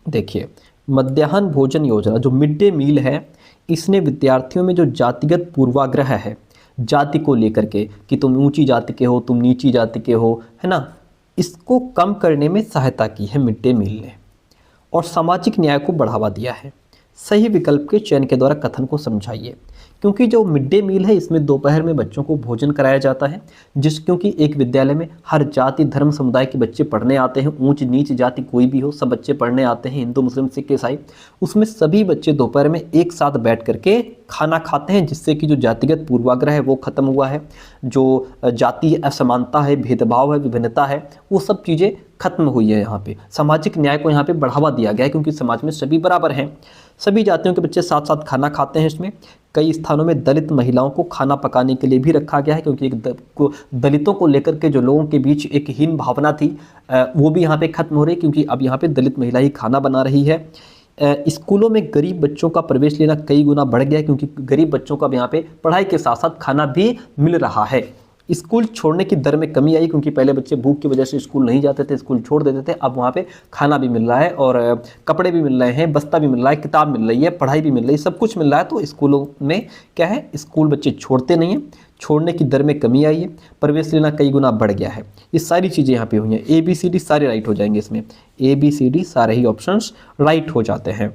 देखिए, मध्याह्न भोजन योजना जो मिड डे मील है इसने विद्यार्थियों में जो जातिगत पूर्वाग्रह है जाति को लेकर के कि तुम ऊंची जाति के हो, तुम नीची जाति के हो, है ना, इसको कम करने में सहायता की है मिड डे मील ने और सामाजिक न्याय को बढ़ावा दिया है। सही विकल्प के चयन के द्वारा कथन को समझाइए। क्योंकि जो मिड डे मील है इसमें दोपहर में बच्चों को भोजन कराया जाता है क्योंकि एक विद्यालय में हर जाति धर्म समुदाय के बच्चे पढ़ने आते हैं, ऊंच नीच जाति कोई भी हो सब बच्चे पढ़ने आते हैं, हिंदू मुस्लिम सिख ईसाई। उसमें सभी बच्चे दोपहर में एक साथ बैठ करके खाना खाते हैं जिससे कि जो जातिगत पूर्वाग्रह है वो खत्म हुआ है, जो जातीय असमानता है, भेदभाव है, विभिन्नता है, वो सब चीज़ें खत्म हुई है। यहाँ पे सामाजिक न्याय को यहाँ पे बढ़ावा दिया गया है क्योंकि समाज में सभी बराबर हैं, सभी जातियों के बच्चे साथ साथ खाना खाते हैं। इसमें कई स्थानों में दलित महिलाओं को खाना पकाने के लिए भी रखा गया है क्योंकि दलितों को लेकर के जो लोगों के बीच एक हीन भावना थी वो भी यहाँ पे खत्म हो रही है क्योंकि अब यहाँ पे दलित महिला ही खाना बना रही है। स्कूलों में गरीब बच्चों का प्रवेश लेना कई गुना बढ़ गया है क्योंकि गरीब बच्चों का अब यहाँ पे पढ़ाई के साथ साथ खाना भी मिल रहा है। स्कूल छोड़ने की दर में कमी आई क्योंकि पहले बच्चे भूख की वजह से स्कूल नहीं जाते थे, स्कूल छोड़ देते थे। अब वहाँ पे खाना भी मिल रहा है और कपड़े भी मिल रहे हैं, बस्ता भी मिल रहा है, किताब मिल रही है, पढ़ाई भी मिल रही है, सब कुछ मिल रहा है। तो स्कूलों में क्या है, स्कूल बच्चे छोड़ते नहीं हैं, छोड़ने की दर में कमी आई है, प्रवेश लेना कई गुना बढ़ गया है। ये सारी चीज़ें यहाँ पे हुई हैं। ABCD सारे राइट हो जाएंगे इसमें, ABCD सारे ही ऑप्शंस राइट हो जाते हैं।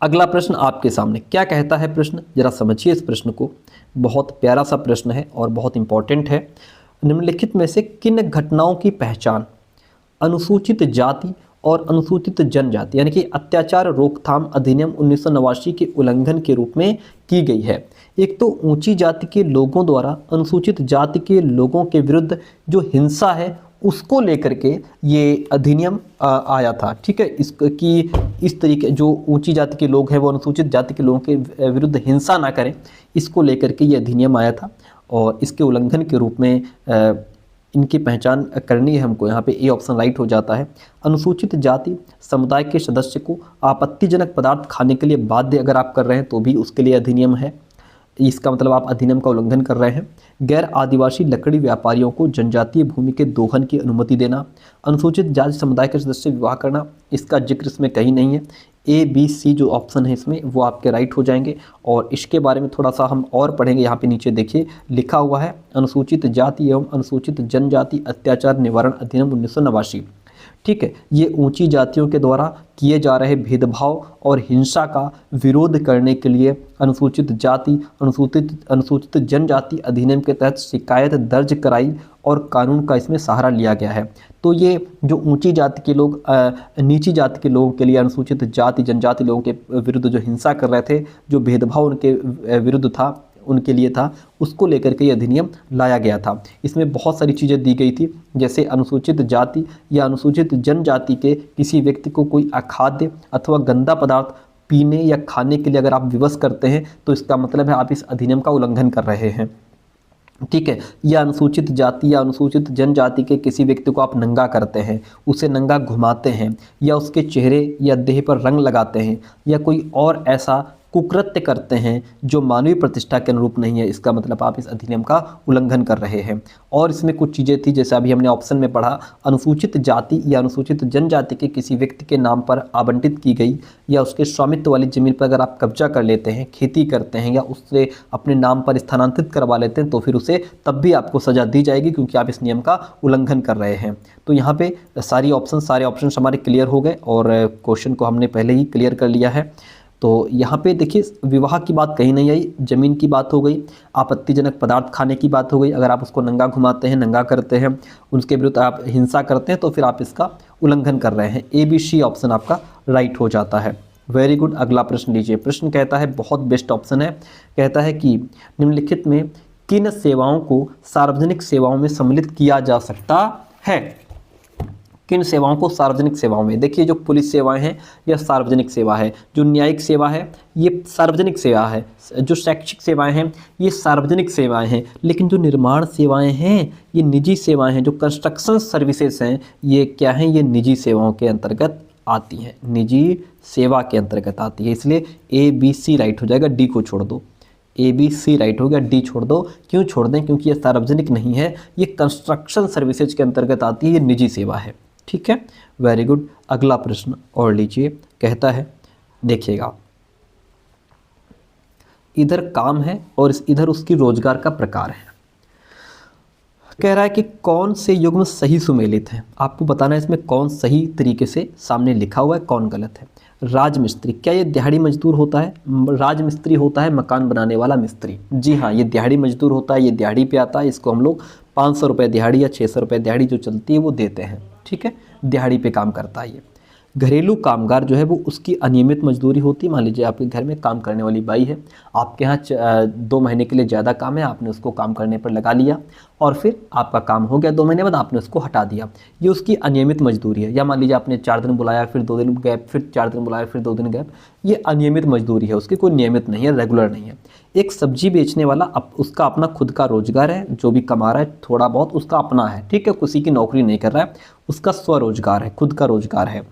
अगला प्रश्न आपके सामने क्या कहता है प्रश्न, जरा समझिए इस प्रश्न को। बहुत प्यारा सा प्रश्न है और बहुत इंपॉर्टेंट है। निम्नलिखित में से किन घटनाओं की पहचान अनुसूचित जाति और अनुसूचित जनजाति यानी कि अत्याचार रोकथाम अधिनियम 1989 के उल्लंघन के रूप में की गई है? एक तो ऊंची जाति के लोगों द्वारा अनुसूचित जाति के लोगों के विरुद्ध जो हिंसा है उसको लेकर के ये अधिनियम आया था। ठीक है, इसकी इस तरीके जो ऊंची जाति के लोग हैं वो अनुसूचित जाति के लोगों के विरुद्ध हिंसा ना करें, इसको लेकर के ये अधिनियम आया था और इसके उल्लंघन के रूप में इनकी पहचान करनी है हमको। यहाँ पे ए ऑप्शन राइट हो जाता है। अनुसूचित जाति समुदाय के सदस्य को आपत्तिजनक पदार्थ खाने के लिए बाध्य अगर आप कर रहे हैं तो भी उसके लिए अधिनियम है। इसका मतलब आप अधिनियम का उल्लंघन कर रहे हैं। गैर आदिवासी लकड़ी व्यापारियों को जनजातीय भूमि के दोहन की अनुमति देना, अनुसूचित जाति समुदाय के सदस्य विवाह करना, इसका जिक्र इसमें कहीं नहीं है। ए बी सी जो ऑप्शन है इसमें वो आपके राइट हो जाएंगे। और इसके बारे में थोड़ा सा हम और पढ़ेंगे। यहाँ पे नीचे देखिए लिखा हुआ है अनुसूचित जाति एवं अनुसूचित जनजाति अत्याचार निवारण अधिनियम 1989। ठीक है, ये ऊंची जातियों के द्वारा किए जा रहे भेदभाव और हिंसा का विरोध करने के लिए अनुसूचित जाति अनुसूचित जनजाति अधिनियम के तहत शिकायत दर्ज कराई और कानून का इसमें सहारा लिया गया है। तो ये जो ऊंची जाति के लोग नीची जाति के लोगों के लिए अनुसूचित जाति जनजाति लोगों के विरुद्ध जो हिंसा कर रहे थे, जो भेदभाव उनके विरुद्ध था, उनके लिए था, उसको लेकर के ये अधिनियम लाया गया था। इसमें बहुत सारी चीज़ें दी गई थी, जैसे अनुसूचित जाति या अनुसूचित जनजाति के किसी व्यक्ति को कोई अखाद्य अथवा गंदा पदार्थ पीने या खाने के लिए अगर आप विवश करते हैं तो इसका मतलब है आप इस अधिनियम का उल्लंघन कर रहे हैं। ठीक है, या अनुसूचित जाति या अनुसूचित जनजाति के किसी व्यक्ति को आप नंगा करते हैं, उसे नंगा घुमाते हैं, या उसके चेहरे या देह पर रंग लगाते हैं, या कोई और ऐसा कुकृत्य करते हैं जो मानवीय प्रतिष्ठा के अनुरूप नहीं है, इसका मतलब आप इस अधिनियम का उल्लंघन कर रहे हैं। और इसमें कुछ चीज़ें थी, जैसे अभी हमने ऑप्शन में पढ़ा, अनुसूचित जाति या अनुसूचित जनजाति के किसी व्यक्ति के नाम पर आवंटित की गई या उसके स्वामित्व वाली जमीन पर अगर आप कब्जा कर लेते हैं, खेती करते हैं या उससे अपने नाम पर स्थानांतरित करवा लेते हैं तो फिर उसे तब भी आपको सज़ा दी जाएगी, क्योंकि आप इस नियम का उल्लंघन कर रहे हैं। तो यहाँ पे सारे ऑप्शन हमारे क्लियर हो गए और क्वेश्चन को हमने पहले ही क्लियर कर लिया है। तो यहाँ पे देखिए विवाह की बात कहीं नहीं आई, जमीन की बात हो गई, आपत्तिजनक पदार्थ खाने की बात हो गई, अगर आप उसको नंगा घुमाते हैं, नंगा करते हैं, उसके विरुद्ध आप हिंसा करते हैं तो फिर आप इसका उल्लंघन कर रहे हैं। ए बी सी ऑप्शन आपका राइट हो जाता है। Very good. अगला प्रश्न लीजिए। प्रश्न कहता है, बहुत बेस्ट ऑप्शन है, कहता है कि निम्नलिखित में किन सेवाओं को सार्वजनिक सेवाओं में सम्मिलित किया जा सकता है? किन सेवाओं को सार्वजनिक सेवाओं में? देखिए जो पुलिस सेवाएं हैं यह सार्वजनिक सेवा है, जो न्यायिक सेवा है ये सार्वजनिक सेवा है, जो शैक्षिक सेवाएं हैं ये सार्वजनिक सेवाएं हैं, लेकिन जो निर्माण सेवाएं हैं ये निजी सेवाएं हैं। जो कंस्ट्रक्शन सर्विसेज हैं ये क्या हैं? ये निजी सेवाओं के अंतर्गत आती हैं, निजी सेवा के अंतर्गत आती है। इसलिए ए बी सी राइट हो जाएगा, डी को छोड़ दो। ए बी सी राइट हो गया, डी छोड़ दो। क्यों छोड़ दें? क्योंकि ये सार्वजनिक नहीं है, ये कंस्ट्रक्शन सर्विसेज के अंतर्गत आती है, ये निजी सेवा है। ठीक है, वेरी गुड। अगला प्रश्न और लीजिए। कहता है, देखिएगा, इधर काम है और इधर उसकी रोजगार का प्रकार है। कह रहा है कि कौन से युग्म सही सुमेलित है। आपको बताना है इसमें कौन सही तरीके से सामने लिखा हुआ है, कौन गलत है। राजमिस्त्री, क्या ये दिहाड़ी मजदूर होता है? राजमिस्त्री होता है मकान बनाने वाला मिस्त्री। जी हाँ, ये दिहाड़ी मजदूर होता है, ये दिहाड़ी पे आता है। इसको हम लोग 500 रुपये दिहाड़ी या 600 रुपये दिहाड़ी जो चलती है वो देते हैं। ठीक है, दिहाड़ी पे काम करता है ये। घरेलू कामगार जो है वो उसकी अनियमित मजदूरी होती है। मान लीजिए आपके घर में काम करने वाली बाई है, आपके यहाँ 2 महीने के लिए ज़्यादा काम है, आपने उसको काम करने पर लगा लिया और फिर आपका काम हो गया, 2 महीने बाद आपने उसको हटा दिया, ये उसकी अनियमित मजदूरी है। या मान लीजिए आपने 4 दिन बुलाया, फिर 2 दिन गैप, फिर 4 दिन बुलाया, फिर 2 दिन गैप, ये अनियमित मजदूरी है, उसकी कोई नियमित नहीं है, रेगुलर नहीं है। एक सब्जी बेचने वाला उसका अपना खुद का रोजगार है, जो भी कमा रहा है थोड़ा बहुत उसका अपना है। ठीक है, किसी की नौकरी नहीं कर रहा है, उसका स्वरोजगार है, खुद का रोजगार है।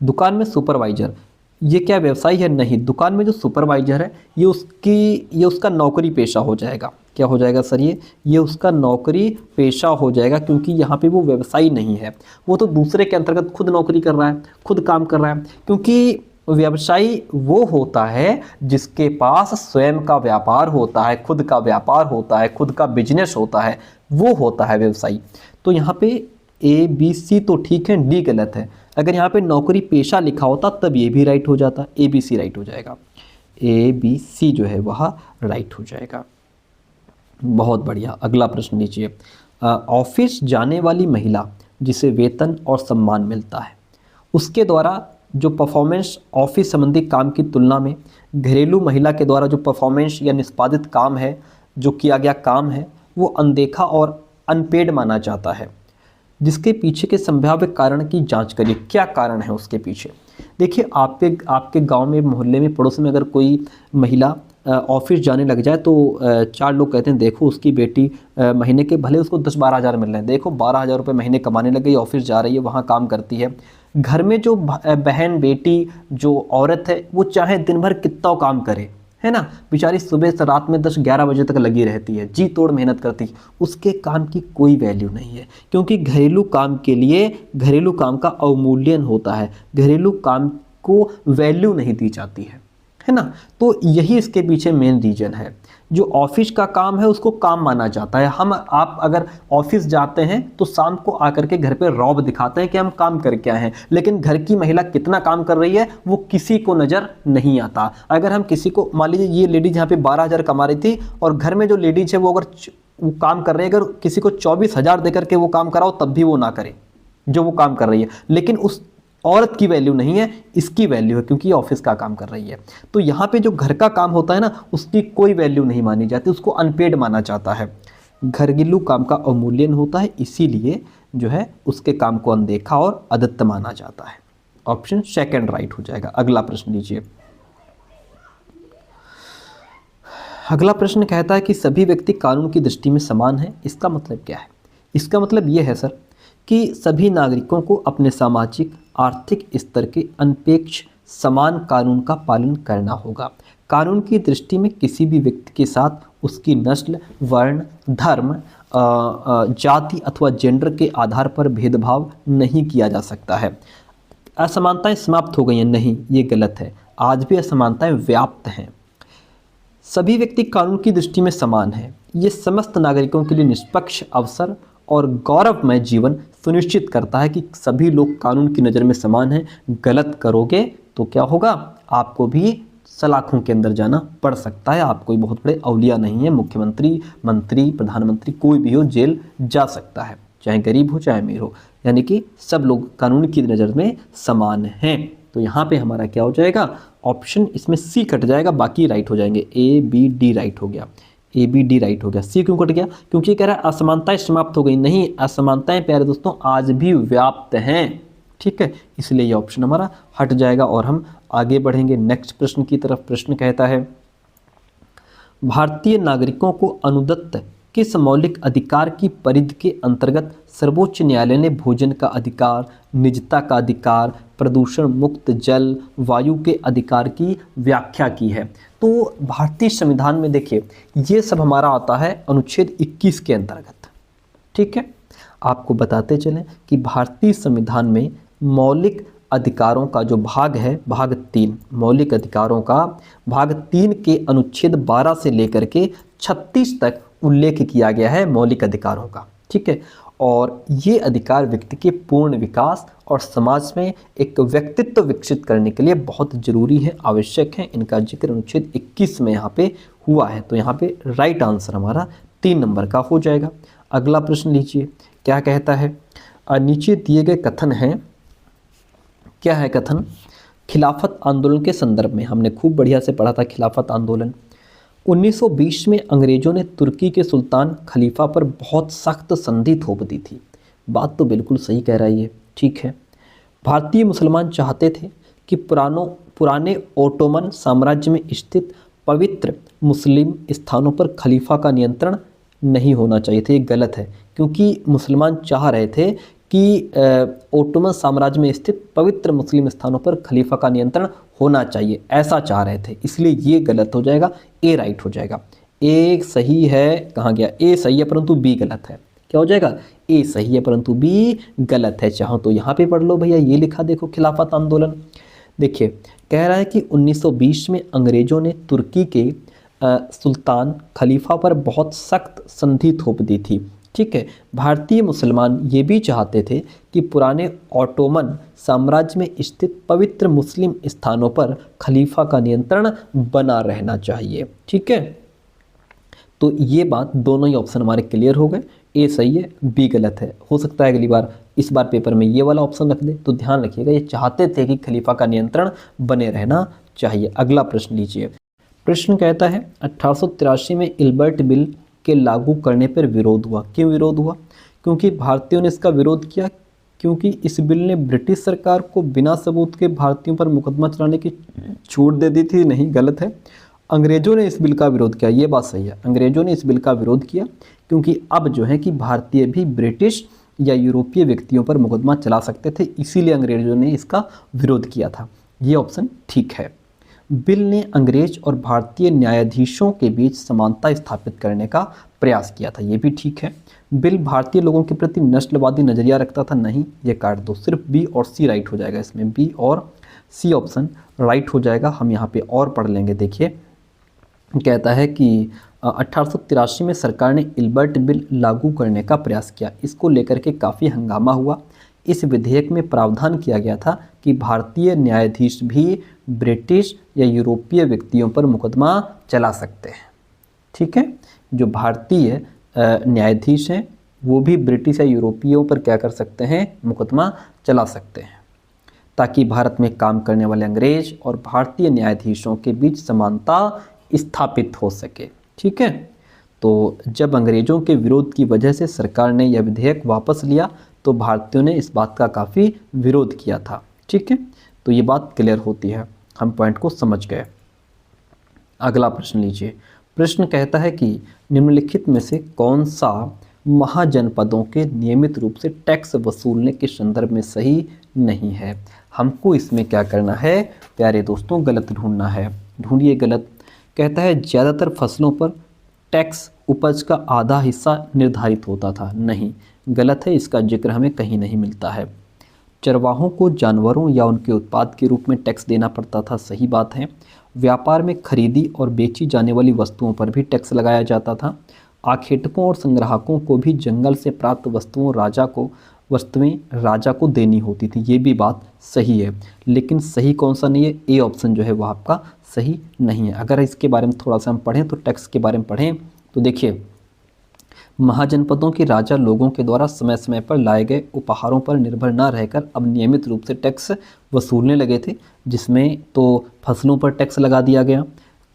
दुकान में सुपरवाइजर, ये क्या व्यवसाय है? नहीं, दुकान में जो सुपरवाइजर है ये उसका नौकरी पेशा हो जाएगा। क्या हो जाएगा सर? ये उसका नौकरी पेशा हो जाएगा, क्योंकि यहाँ पे वो व्यवसायी नहीं है, वो तो दूसरे के अंतर्गत खुद नौकरी कर रहा है, खुद काम कर रहा है। क्योंकि व्यवसायी वो होता है जिसके पास स्वयं का व्यापार होता है, खुद का व्यापार होता है, खुद का बिजनेस होता है, वो होता है व्यवसायी। तो यहाँ पे ए बी सी तो ठीक है, डी गलत है। अगर यहाँ पे नौकरी पेशा लिखा होता तब ये भी राइट हो जाता, ए बी सी राइट हो जाएगा। ए बी सी जो है वह राइट हो जाएगा। बहुत बढ़िया। अगला प्रश्न लीजिए। ऑफिस जाने वाली महिला जिसे वेतन और सम्मान मिलता है, उसके द्वारा जो परफॉर्मेंस ऑफिस संबंधी काम की तुलना में घरेलू महिला के द्वारा जो परफॉर्मेंस या निष्पादित काम है, जो किया गया काम है, वो अनदेखा और अनपेड माना जाता है। जिसके पीछे के संभाव्य कारण की जांच करिए। क्या कारण है उसके पीछे? देखिए, आपके गांव में, मोहल्ले में, पड़ोस में अगर कोई महिला ऑफिस जाने लग जाए तो 4 लोग कहते हैं देखो उसकी बेटी महीने के भले उसको 10-12 हज़ार मिल रहे हैं, देखो 12,000 रुपये महीने कमाने लग गई, ऑफिस जा रही है, वहाँ काम करती है। घर में जो बहन, बेटी, जो औरत है वो चाहे दिन भर कितना काम करे, है ना, बेचारी सुबह से रात में 10-11 बजे तक लगी रहती है, जी तोड़ मेहनत करती है, उसके काम की कोई वैल्यू नहीं है, क्योंकि घरेलू काम के लिए घरेलू काम का अवमूल्यन होता है, घरेलू काम को वैल्यू नहीं दी जाती है ना। तो यही इसके पीछे मेन रीजन है। जो ऑफिस का काम है उसको काम माना जाता है। आप अगर ऑफिस जाते हैं तो शाम को आकर के घर पे रौब दिखाते हैं कि हम काम करके आए हैं, लेकिन घर की महिला कितना काम कर रही है वो किसी को नज़र नहीं आता। अगर हम किसी को, मान लीजिए ये लेडीज यहाँ पे 12,000 कमा रही थी और घर में जो लेडीज है वो अगर वो काम कर रही है, अगर किसी को 24,000 देकर के वो काम कराओ तब भी वो ना करे जो वो काम कर रही है, लेकिन उस औरत की वैल्यू नहीं है, इसकी वैल्यू है क्योंकि ये ऑफिस का काम कर रही है। तो यहाँ पे जो घर का काम होता है ना उसकी कोई वैल्यू नहीं मानी जाती, उसको अनपेड माना जाता है। घरेलू काम का अवमूल्यन होता है, इसीलिए जो है उसके काम को अनदेखा और अदत्त माना जाता है। ऑप्शन सेकंड राइट हो जाएगा। अगला प्रश्न लीजिए। अगला प्रश्न कहता है कि सभी व्यक्ति कानून की दृष्टि में समान हैं। इसका मतलब क्या है? इसका मतलब ये है सर कि सभी नागरिकों को अपने सामाजिक आर्थिक स्तर के अनपेक्ष समान कानून का पालन करना होगा। कानून की दृष्टि में किसी भी व्यक्ति के साथ उसकी नस्ल, वर्ण, धर्म, जाति अथवा जेंडर के आधार पर भेदभाव नहीं किया जा सकता है। असमानताएं समाप्त हो गई हैं? नहीं, ये गलत है। आज भी असमानताएं व्याप्त हैं। सभी व्यक्ति कानून की दृष्टि में समान हैं। ये समस्त नागरिकों के लिए निष्पक्ष अवसर और गौरवमय जीवन सुनिश्चित करता है कि सभी लोग कानून की नज़र में समान हैं। गलत करोगे तो क्या होगा? आपको भी सलाखों के अंदर जाना पड़ सकता है। आप कोई बहुत बड़े अवलिया नहीं है, मुख्यमंत्री, मंत्री, प्रधानमंत्री कोई भी हो जेल जा सकता है, चाहे गरीब हो चाहे अमीर हो। यानी कि सब लोग कानून की नज़र में समान हैं। तो यहाँ पे हमारा क्या हो जाएगा? ऑप्शन इसमें सी कट जाएगा, बाकी राइट हो जाएंगे। ए बी डी राइट हो गया, ए बी डी राइट हो गया। सी क्यों कट गया? क्योंकि कह रहा है असमानताएं समाप्त हो गई। नहीं, असमानताएं प्यारे दोस्तों आज भी व्याप्त हैं, ठीक है, इसलिए ये ऑप्शन हमारा हट जाएगा और हम आगे बढ़ेंगे नेक्स्ट प्रश्न की तरफ। प्रश्न कहता है भारतीय नागरिकों को अनुदत्त किस मौलिक अधिकार की परिधि के अंतर्गत सर्वोच्च न्यायालय ने भोजन का अधिकार, निजता का अधिकार, प्रदूषण मुक्त जल, वायु के अधिकार की व्याख्या की है? तो भारतीय संविधान में देखिए ये सब हमारा आता है अनुच्छेद 21 के अंतर्गत, ठीक है। आपको बताते चलें कि भारतीय संविधान में मौलिक अधिकारों का जो भाग है, भाग 3, मौलिक अधिकारों का भाग 3 के अनुच्छेद 12 से लेकर के 36 तक उल्लेख किया गया है मौलिक अधिकारों का, ठीक है। और ये अधिकार व्यक्ति के पूर्ण विकास और समाज में एक व्यक्तित्व विकसित करने के लिए बहुत ज़रूरी है, आवश्यक है। इनका जिक्र अनुच्छेद 21 में यहाँ पे हुआ है। तो यहाँ पे राइट आंसर हमारा 3 नंबर का हो जाएगा। अगला प्रश्न लीजिए, क्या कहता है? नीचे दिए गए कथन हैं, क्या है कथन? खिलाफत आंदोलन के संदर्भ में हमने खूब बढ़िया से पढ़ा था खिलाफत आंदोलन। 1920 में अंग्रेज़ों ने तुर्की के सुल्तान खलीफा पर बहुत सख्त संधि थोप दी थी। बात तो बिल्कुल सही कह रहा है ये, ठीक है। भारतीय मुसलमान चाहते थे कि पुराने ओटोमन साम्राज्य में स्थित पवित्र मुस्लिम स्थानों पर खलीफा का नियंत्रण नहीं होना चाहिए था। ये गलत है, क्योंकि मुसलमान चाह रहे थे कि ओटोमन साम्राज्य में स्थित पवित्र मुस्लिम स्थानों पर खलीफा का नियंत्रण होना चाहिए, ऐसा चाह रहे थे, इसलिए ये गलत हो जाएगा। ए राइट हो जाएगा। ए सही है, कहाँ गया? ए सही है परंतु बी गलत है। क्या हो जाएगा? ए सही है परंतु बी गलत है। चाहो तो यहाँ पे पढ़ लो भैया, ये लिखा देखो खिलाफत आंदोलन। देखिए कह रहा है कि 1920 में अंग्रेज़ों ने तुर्की के सुल्तान खलीफा पर बहुत सख्त संधि थोप दी थी, ठीक है। भारतीय मुसलमान ये भी चाहते थे कि पुराने ऑटोमन साम्राज्य में स्थित पवित्र मुस्लिम स्थानों पर खलीफा का नियंत्रण बना रहना चाहिए, ठीक है। तो ये बात दोनों ही ऑप्शन हमारे क्लियर हो गए। ए सही है, बी गलत है। हो सकता है अगली बार इस बार पेपर में ये वाला ऑप्शन रख दे, तो ध्यान रखिएगा ये चाहते थे कि खलीफा का नियंत्रण बने रहना चाहिए। अगला प्रश्न लीजिए। प्रश्न कहता है 1883 में इल्बर्ट बिल के लागू करने पर विरोध हुआ। क्यों विरोध हुआ? क्योंकि भारतीयों ने इसका विरोध किया, क्योंकि इस बिल ने ब्रिटिश सरकार को बिना सबूत के भारतीयों पर मुकदमा चलाने की छूट दे दी थी। नहीं, गलत है। अंग्रेज़ों ने इस बिल का विरोध किया, ये बात सही है। अंग्रेज़ों ने इस बिल का विरोध किया क्योंकि अब जो है कि भारतीय भी ब्रिटिश या यूरोपीय व्यक्तियों पर मुकदमा चला सकते थे, इसीलिए अंग्रेज़ों ने इसका विरोध किया था। ये ऑप्शन ठीक है। बिल ने अंग्रेज और भारतीय न्यायाधीशों के बीच समानता स्थापित करने का प्रयास किया था। ये भी ठीक है। बिल भारतीय लोगों के प्रति नस्लवादी नज़रिया रखता था। नहीं, ये काट दो, सिर्फ बी और सी राइट हो जाएगा इसमें, बी और सी ऑप्शन राइट हो जाएगा। हम यहाँ पे और पढ़ लेंगे। देखिए, कहता है कि 1883 में सरकार ने इल्बर्ट बिल लागू करने का प्रयास किया। इसको लेकर के काफ़ी हंगामा हुआ। इस विधेयक में प्रावधान किया गया था कि भारतीय न्यायाधीश भी ब्रिटिश या यूरोपीय व्यक्तियों पर मुकदमा चला सकते हैं। ठीक है, जो भारतीय न्यायाधीश हैं वो भी ब्रिटिश या यूरोपियों पर क्या कर सकते हैं, मुकदमा चला सकते हैं, ताकि भारत में काम करने वाले अंग्रेज और भारतीय न्यायाधीशों के बीच समानता स्थापित हो सके। ठीक है, तो जब अंग्रेज़ों के विरोध की वजह से सरकार ने यह विधेयक वापस लिया तो भारतीयों ने इस बात का काफ़ी विरोध किया था। ठीक है, तो ये बात क्लियर होती है, हम पॉइंट को समझ गए। अगला प्रश्न लीजिए। प्रश्न कहता है कि निम्नलिखित में से कौन सा महाजनपदों के नियमित रूप से टैक्स वसूलने के संदर्भ में सही नहीं है। हमको इसमें क्या करना है प्यारे दोस्तों, गलत ढूंढना है। ढूंढिए गलत। कहता है ज़्यादातर फसलों पर टैक्स उपज का आधा हिस्सा निर्धारित होता था। नहीं, गलत है, इसका जिक्र हमें कहीं नहीं मिलता है। चरवाहों को जानवरों या उनके उत्पाद के रूप में टैक्स देना पड़ता था। सही बात है। व्यापार में खरीदी और बेची जाने वाली वस्तुओं पर भी टैक्स लगाया जाता था। आखेटकों और संग्राहकों को भी जंगल से प्राप्त वस्तुएं राजा को देनी होती थी। ये भी बात सही है, लेकिन सही कौन सा नहीं है, ए ऑप्शन जो है वो आपका सही नहीं है। अगर इसके बारे में थोड़ा सा हम पढ़ें तो टैक्स के बारे में पढ़ें तो देखिए, महाजनपदों के राजा लोगों के द्वारा समय समय पर लाए गए उपहारों पर निर्भर न रहकर अब नियमित रूप से टैक्स वसूलने लगे थे, जिसमें तो फसलों पर टैक्स लगा दिया गया,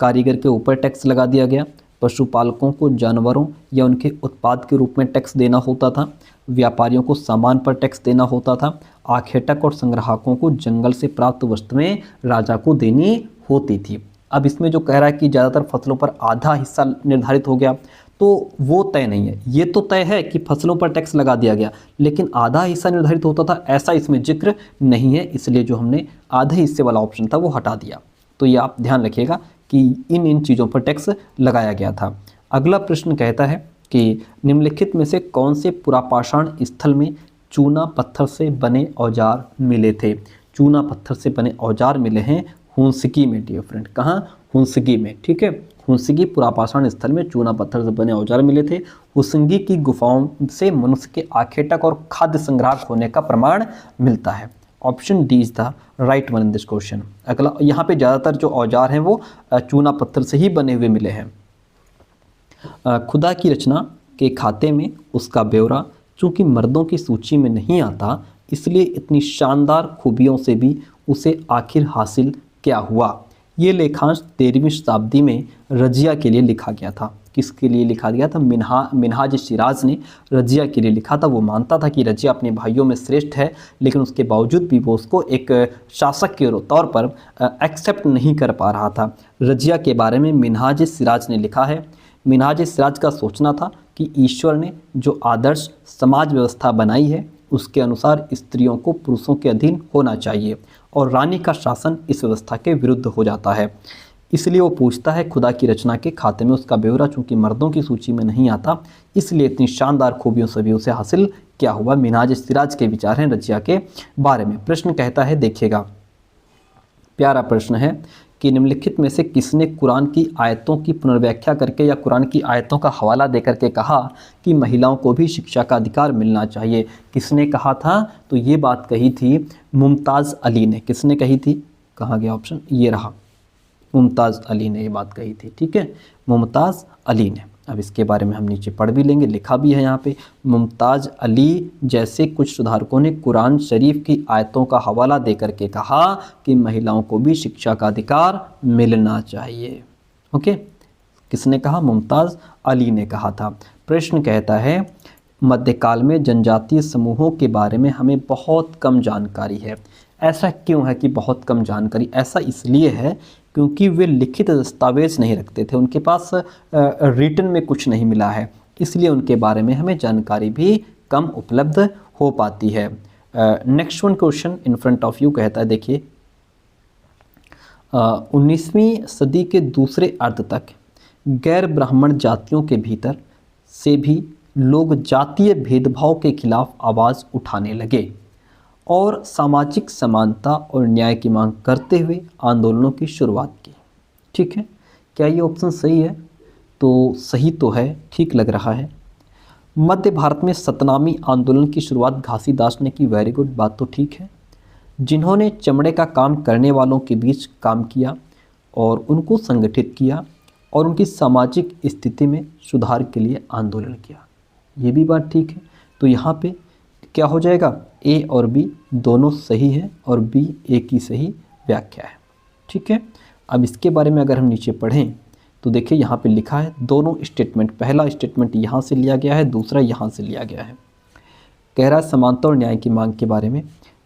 कारीगर के ऊपर टैक्स लगा दिया गया, पशुपालकों को जानवरों या उनके उत्पाद के रूप में टैक्स देना होता था, व्यापारियों को सामान पर टैक्स देना होता था, आखेटक और संग्राहकों को जंगल से प्राप्त वस्तुएं राजा को देनी होती थी। अब इसमें जो कह रहा है कि ज़्यादातर फसलों पर आधा हिस्सा निर्धारित हो गया, तो वो तय नहीं है। ये तो तय है कि फसलों पर टैक्स लगा दिया गया, लेकिन आधा हिस्सा निर्धारित होता था ऐसा इसमें जिक्र नहीं है, इसलिए जो हमने आधे हिस्से वाला ऑप्शन था वो हटा दिया। तो ये आप ध्यान रखिएगा कि इन चीज़ों पर टैक्स लगाया गया था। अगला प्रश्न कहता है कि निम्नलिखित में से कौन से पुरापाषाण स्थल में चूना पत्थर से बने औजार मिले थे। चूना पत्थर से बने औजार मिले हैं हुंसगी में डियर फ्रेंड। कहाँ? हुंसगी में। ठीक है, हुंसगी पुरापाषाण स्थल में चूना पत्थर से बने औजार मिले थे। हुंसगी की गुफाओं से मनुष्य के आखेटक और खाद्य संग्राहक होने का प्रमाण मिलता है। Option D is the right one in this question. अगला, यहाँ पे ज़्यादातर जो औजार हैं वो चूना पत्थर से ही बने हुए मिले हैं। खुदा की रचना के खाते में उसका ब्यौरा चूँकि मर्दों की सूची में नहीं आता, इसलिए इतनी शानदार खूबियों से भी उसे आखिर हासिल क्या हुआ। ये लेखांश 13वीं शताब्दी में रजिया के लिए लिखा गया था। किसके लिए लिखा गया था? मिनहाज सिराज ने रजिया के लिए लिखा था। वो मानता था कि रजिया अपने भाइयों में श्रेष्ठ है, लेकिन उसके बावजूद भी वो उसको एक शासक के तौर पर एक्सेप्ट नहीं कर पा रहा था। रजिया के बारे में मिनहाज सिराज ने लिखा है। मिनहाज सिराज का सोचना था कि ईश्वर ने जो आदर्श समाज व्यवस्था बनाई है उसके अनुसार स्त्रियों को पुरुषों के अधीन होना चाहिए और रानी का शासन इस व्यवस्था के विरुद्ध हो जाता है। इसलिए वो पूछता है खुदा की रचना के खाते में उसका ब्यौरा चूँकि मर्दों की सूची में नहीं आता, इसलिए इतनी शानदार खूबियों से भी उसे हासिल क्या हुआ। मिनहाज सिराज के विचार हैं रजिया के बारे में। प्रश्न कहता है, देखिएगा प्यारा प्रश्न है कि निम्नलिखित में से किसने कुरान की आयतों की पुनर्व्याख्या करके या कुरान की आयतों का हवाला देकर के कहा कि महिलाओं को भी शिक्षा का अधिकार मिलना चाहिए। किसने कहा था? तो ये बात कही थी मुमताज़ अली ने। किसने कही थी? कहाँ गया ऑप्शन? ये रहा, मुमताज़ अली ने ये बात कही थी। ठीक है, मुमताज़ अली ने। अब इसके बारे में हम नीचे पढ़ भी लेंगे, लिखा भी है यहाँ पे। मुमताज़ अली जैसे कुछ सुधारकों ने कुरान शरीफ की आयतों का हवाला देकर के कहा कि महिलाओं को भी शिक्षा का अधिकार मिलना चाहिए। ओके, किसने कहा? मुमताज़ अली ने कहा था। प्रश्न कहता है, मध्यकाल में जनजातीय समूहों के बारे में हमें बहुत कम जानकारी है। ऐसा क्यों है कि बहुत कम जानकारी? ऐसा इसलिए है क्योंकि वे लिखित दस्तावेज नहीं रखते थे, उनके पास रिटन में कुछ नहीं मिला है, इसलिए उनके बारे में हमें जानकारी भी कम उपलब्ध हो पाती है। Next one question in front of you कहता है, देखिए 19वीं सदी के दूसरे अर्ध तक गैर ब्राह्मण जातियों के भीतर से भी लोग जातीय भेदभाव के खिलाफ आवाज़ उठाने लगे और सामाजिक समानता और न्याय की मांग करते हुए आंदोलनों की शुरुआत की। ठीक है, क्या ये ऑप्शन सही है? तो सही तो है, ठीक लग रहा है। मध्य भारत में सतनामी आंदोलन की शुरुआत घासीदास ने की। वेरी गुड, बात तो ठीक है। जिन्होंने चमड़े का काम करने वालों के बीच काम किया और उनको संगठित किया और उनकी सामाजिक स्थिति में सुधार के लिए आंदोलन किया, ये भी बात ठीक है। तो यहाँ पे क्या हो जाएगा? ए और बी दोनों सही है और बी ए की सही व्याख्या है। ठीक है, अब इसके बारे में अगर हम नीचे पढ़ें तो देखिए यहाँ पे लिखा है दोनों स्टेटमेंट, पहला स्टेटमेंट यहाँ से लिया गया है, दूसरा यहाँ से लिया गया है। कह रहा है समानता और न्याय की मांग के बारे में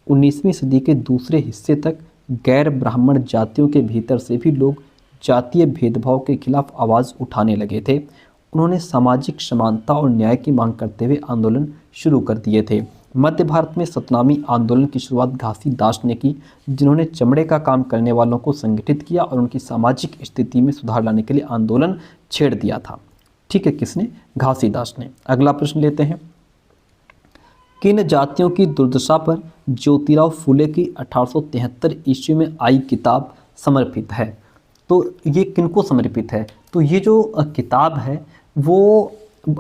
19वीं सदी के दूसरे हिस्से तक गैर ब्राह्मण जातियों के भीतर से भी लोग जातीय भेदभाव के खिलाफ आवाज़ उठाने लगे थे। उन्होंने सामाजिक समानता और न्याय की मांग करते हुए आंदोलन शुरू कर दिए थे। मध्य भारत में सतनामी आंदोलन की शुरुआत घासीदास ने की, जिन्होंने चमड़े का काम करने वालों को संगठित किया और उनकी सामाजिक स्थिति में सुधार लाने के लिए आंदोलन छेड़ दिया था। ठीक है, किसने? घासीदास ने। अगला प्रश्न लेते हैं। किन जातियों की दुर्दशा पर ज्योतिराव फूले की 1873 ईस्वी में आई किताब समर्पित है? तो ये किनको समर्पित है? तो ये जो किताब है वो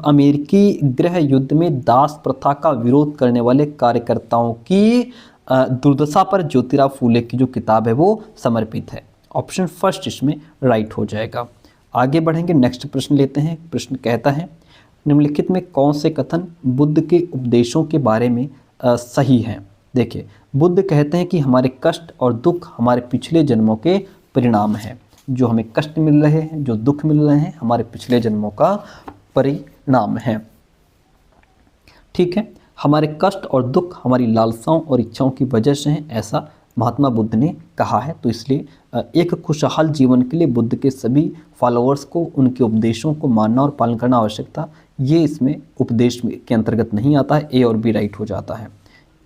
अमेरिकी गृह युद्ध में दास प्रथा का विरोध करने वाले कार्यकर्ताओं की दुर्दशा पर ज्योतिराव फूले की जो किताब है वो समर्पित है। ऑप्शन फर्स्ट इसमें राइट हो जाएगा। आगे बढ़ेंगे, नेक्स्ट प्रश्न लेते हैं। प्रश्न कहता है निम्नलिखित में कौन से कथन बुद्ध के उपदेशों के बारे में सही हैं? देखिए, बुद्ध कहते हैं कि हमारे कष्ट और दुख हमारे पिछले जन्मों के परिणाम हैं। जो हमें कष्ट मिल रहे हैं, जो दुख मिल रहे हैं, हमारे पिछले जन्मों का परिणाम है। ठीक है, हमारे कष्ट और दुख हमारी लालसाओं और इच्छाओं की वजह से हैं, ऐसा महात्मा बुद्ध ने कहा है। तो इसलिए एक खुशहाल जीवन के लिए बुद्ध के सभी फॉलोअर्स को उनके उपदेशों को मानना और पालन करना आवश्यक था। ये इसमें उपदेश के अंतर्गत नहीं आता है। ए और बी राइट हो जाता है।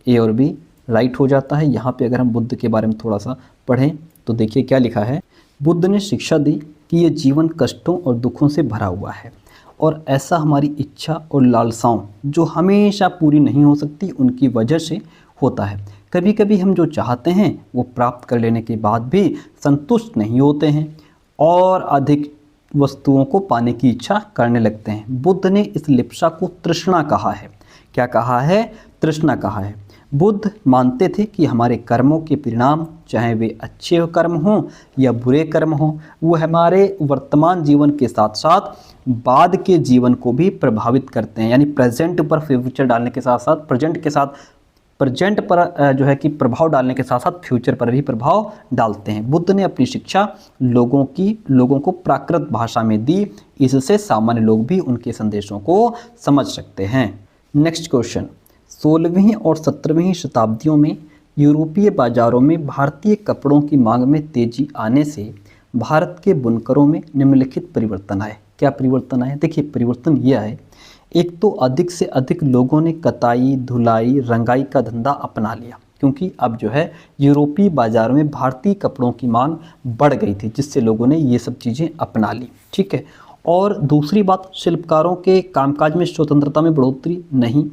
ए और बी राइट हो जाता है। यहाँ पे अगर हम बुद्ध के बारे में थोड़ा सा पढ़ें तो देखिए क्या लिखा है। बुद्ध ने शिक्षा दी कि ये जीवन कष्टों और दुखों से भरा हुआ है और ऐसा हमारी इच्छा और लालसाओं जो हमेशा पूरी नहीं हो सकती उनकी वजह से होता है। कभी कभी हम जो चाहते हैं वो प्राप्त कर लेने के बाद भी संतुष्ट नहीं होते हैं और अधिक वस्तुओं को पाने की इच्छा करने लगते हैं। बुद्ध ने इस लिप्सा को तृष्णा कहा है। क्या कहा है? तृष्णा कहा है। बुद्ध मानते थे कि हमारे कर्मों के परिणाम, चाहे वे अच्छे कर्म हों या बुरे कर्म हों, वो हमारे वर्तमान जीवन के साथ साथ बाद के जीवन को भी प्रभावित करते हैं। यानी प्रेजेंट पर फ्यूचर डालने के साथ साथ प्रेजेंट पर जो है कि प्रभाव डालने के साथ साथ फ्यूचर पर भी प्रभाव डालते हैं। बुद्ध ने अपनी शिक्षा लोगों को प्राकृत भाषा में दी, इससे सामान्य लोग भी उनके संदेशों को समझ सकते हैं। नेक्स्ट क्वेश्चन, 16वीं और 17वीं शताब्दियों में यूरोपीय बाजारों में भारतीय कपड़ों की मांग में तेजी आने से भारत के बुनकरों में निम्नलिखित परिवर्तन आए। क्या परिवर्तन आए? देखिए, परिवर्तन ये आए, एक तो अधिक से अधिक लोगों ने कताई, धुलाई, रंगाई का धंधा अपना लिया, क्योंकि अब जो है यूरोपीय बाज़ारों में भारतीय कपड़ों की मांग बढ़ गई थी, जिससे लोगों ने ये सब चीज़ें अपना ली। ठीक है, और दूसरी बात, शिल्पकारों के कामकाज में स्वतंत्रता में बढ़ोतरी नहीं,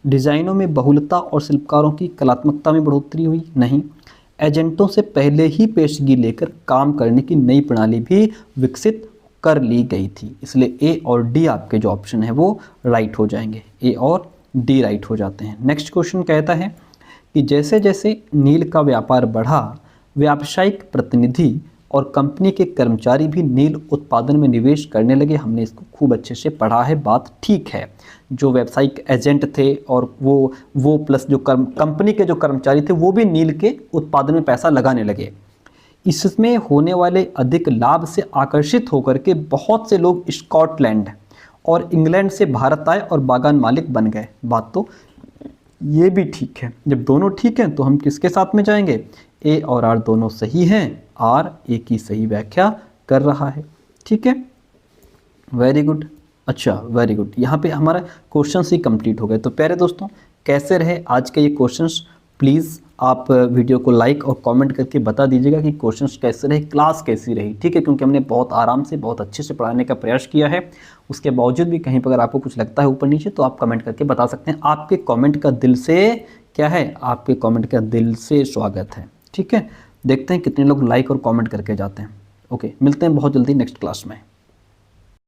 डिज़ाइनों में बहुलता और शिल्पकारों की कलात्मकता में बढ़ोतरी हुई नहीं, एजेंटों से पहले ही पेशगी लेकर काम करने की नई प्रणाली भी विकसित कर ली गई थी। इसलिए ए और डी आपके जो ऑप्शन है वो राइट हो जाएंगे। ए और डी राइट हो जाते हैं। नेक्स्ट क्वेश्चन कहता है कि जैसे जैसे नील का व्यापार बढ़ा, व्यावसायिक प्रतिनिधि और कंपनी के कर्मचारी भी नील उत्पादन में निवेश करने लगे। हमने इसको खूब अच्छे से पढ़ा है, बात ठीक है। जो व्यावसायिक एजेंट थे और वो प्लस जो कंपनी के जो कर्मचारी थे वो भी नील के उत्पादन में पैसा लगाने लगे। इसमें होने वाले अधिक लाभ से आकर्षित होकर के बहुत से लोग स्कॉटलैंड और इंग्लैंड से भारत आए और बागान मालिक बन गए। बात तो ये भी ठीक है। जब दोनों ठीक हैं तो हम किसके साथ में जाएंगे? ए और आर दोनों सही हैं, आर ए की सही व्याख्या कर रहा है। ठीक है, वेरी गुड। अच्छा, वेरी गुड। यहाँ पे हमारा क्वेश्चन ही कंप्लीट हो गए। तो प्यारे दोस्तों, कैसे रहे आज के ये क्वेश्चंस? प्लीज़ आप वीडियो को लाइक और कमेंट करके बता दीजिएगा कि क्वेश्चंस कैसे रहे, क्लास कैसी रही, ठीक है, क्योंकि हमने बहुत आराम से बहुत अच्छे से पढ़ाने का प्रयास किया है। उसके बावजूद भी कहीं पर अगर आपको कुछ लगता है ऊपर नीचे तो आप कमेंट करके बता सकते हैं। आपके कमेंट का दिल से क्या है, आपके कमेंट का दिल से स्वागत है, ठीक है। देखते हैं कितने लोग लाइक और कमेंट करके जाते हैं। ओके, मिलते हैं बहुत जल्दी नेक्स्ट क्लास में।